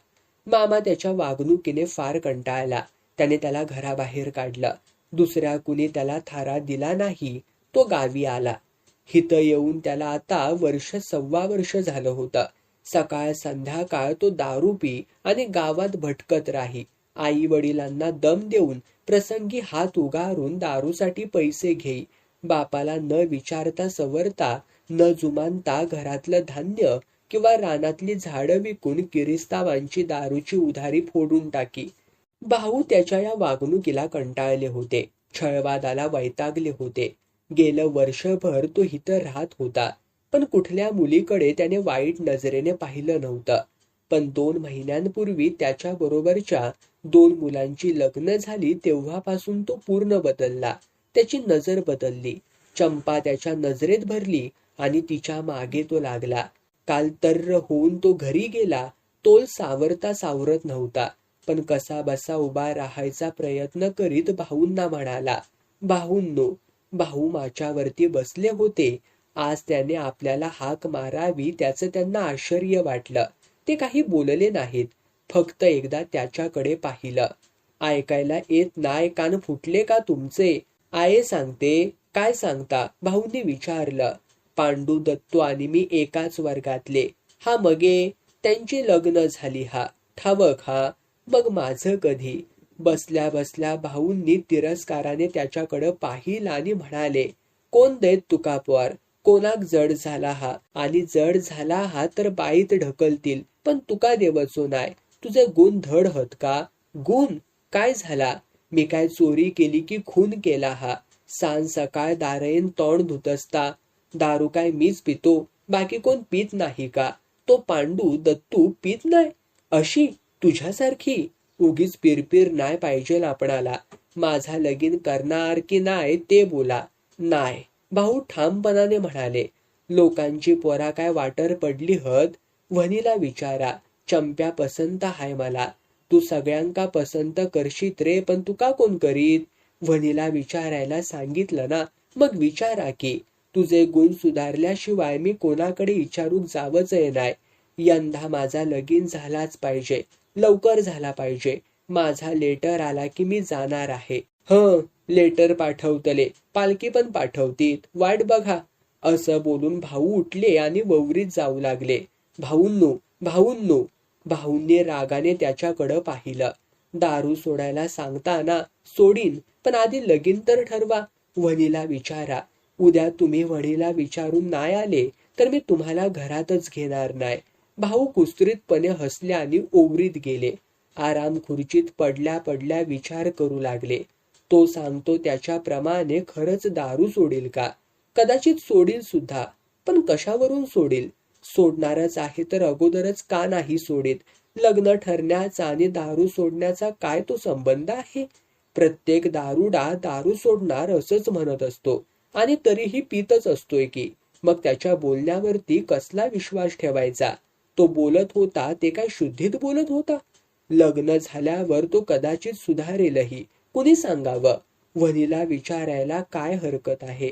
मामा त्याच्या वागणुकीने फार कंटाळला. त्याने त्याला घराबाहेर काढलं. दुसऱ्या कुणी त्याला थारा दिला नाही. तो गावी आला. हिथं येऊन त्याला आता 1.25 वर्ष झालं होतं. सकाळ संध्याकाळ तो दारू पी आणि गावात भटकत राही. आई वडिलांना दम देऊन प्रसंगी हात उगारून दारूसाठी पैसे घेई. बापाला न विचारता सवरता न जुमानता घरातलं धान्य किंवा रानातली झाडं विकून किरिस्तावांची दारूची उधारी फोडून टाकी. भाऊ त्याच्या या वागणुकीला कंटाळले होते. छळवादाला वैतागले होते. गेलं वर्षभर तो इथं राहत होता. पण कुठल्या मुलीकडे त्याने वाईट नजरेने पाहिलं नव्हतं. पण 2 महिन्यांपूर्वी त्याच्या बरोबरच्या 2 मुलांची लग्न झाली तेव्हापासून तो पूर्ण बदलला. त्याची नजर बदलली. चंपा त्याच्या नजरेत भरली आणि तिच्या मागे तो लागला. काल तर्र होऊन तो घरी गेला. तोल सावरता सावरत नव्हता. पण कसा बसा उभा राहायचा प्रयत्न करीत भाऊंना म्हणाला, भाऊंनो. भाऊ माच्यावरती बसले होते. आज त्याने आपल्याला हाक मारावी त्याचं त्यांना आश्चर्य वाटलं. ते काही बोलले नाहीत. फक्त एकदा त्याच्याकडे पाहिलं. ऐकायला येत नाही कान फुटले का तुमचे? आये सांगते. काय सांगता? भाऊंनी विचारलं. पांडू, दत्तू आणि मी एकाच वर्गातले. हा मगे त्यांची लग्न झाली हा. ठावक हा. मग माझं कधी? बसल्या बसल्या भाऊंनी तिरस्काराने त्याच्याकडं पाहिलं आणि म्हणाले, कोण देत तुका पोर? कोणाक जड झाला हा? आणि जड झाला हा तर बाईत ढकलतील. पण तुका देवचो नाय. तुझे गुण धड हत का? गुण? काय झाला? मी काय चोरी केली की खून केला हा? सांज सकाळ दारेन तोंड धुतसता. दारू काय मीच पितो? बाकी कोण पित नाही का? तो पांडू दत्तू पित नाही? अशी तुझ्यासारखी? उगीच पिरपीर नाही पाहिजे आपणाला. माझा लगीन करणार की नाही ते बोला. नाही, भाऊ ठामपणाने म्हणाले. लोकांची पोरा काय वाटर पडली हत? वहिनीला विचारा. चंप्या पसंत हाय मला. तू सगळ्यांका पसंत करशीत रे, पण तू का कोण करीत? वहिनीला विचारायला सांगितलं ना, मग विचारा की. तुझे गुण सुधारल्याशिवाय मी कोणाकडे विचारूक जावंच नाही. यंदा माझा लगीन झालाच पाहिजे. लवकर झाला पाहिजे. माझा लेटर आला की मी जाणार आहे. लेटर पाठवतले. पालखी पण पाठवतीत. वाट बघा. असं बोलून भाऊ उठले आणि ववरीत जाऊ लागले. भाऊंनो, भाऊंनो. भाऊंनी रागाने त्याच्याकडं पाहिलं. दारू सोडायला सांगताना सोडीन, पण आधी लगीन तर ठरवा. वहिनीला विचारा. उद्या तुम्ही वहिनीला विचारून नाही आले तर मी तुम्हाला घरातच घेणार नाही. भाऊ कुस्त्रीतपणे हसले आणि ओवरीत गेले. आराम खुर्चीत पडल्या पडल्या विचार करू लागले. तो सांगतो त्याच्याप्रमाणे खरंच दारू सोडेल का? कदाचित सोडील सुद्धा, पण कशावरून सोडेल? सोडणारच आहे तर अगोदरच का नाही सोडेत? लग्न ठरण्याचा आणि दारू सोडण्याचा काय तो संबंध आहे? प्रत्येक दारुडा दारू सोडणार असंच म्हणत असतो आणि तरीही पितच असतोय की. मग त्याच्या बोलण्यावरती कसला विश्वास ठेवायचा? तो बोलत होता ते काय शुद्धीत बोलत होता? लग्न झाल्यावर तो कदाचित सुधारेलही, कुणी सांगावं? वनीला विचारायला काय हरकत आहे?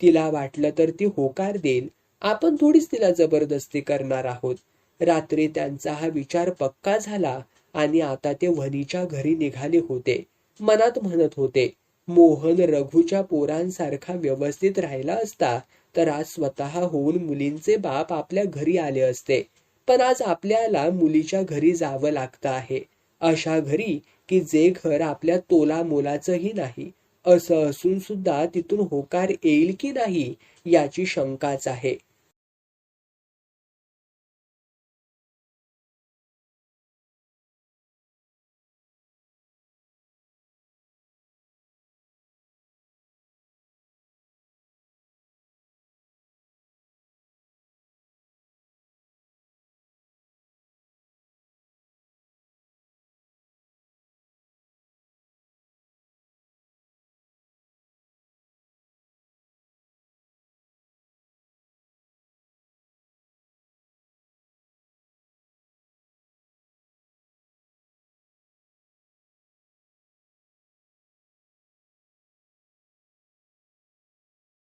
तिला वाटलं तर ती होकार देईल. आपण थोडीच तिला जबरदस्ती करणार आहोत. रात्री त्यांचा हा विचार पक्का झाला आणि आता ते वनीच्या घरी निघाले होते. मनात म्हणत होते, मोहन रघुच्या पोरांसारखा व्यवस्थित राहिला असता तर आज स्वतः होऊन मुलींचे बाप आपल्या घरी आले असते. पण आज आपल्याला मुलीच्या घरी जावं लागतं आहे. अशा घरी की जे घर आपल्या तोला मोलाचंही नाही. असं असून सुद्धा तिथून होकार येईल की नाही याची शंकाच आहे.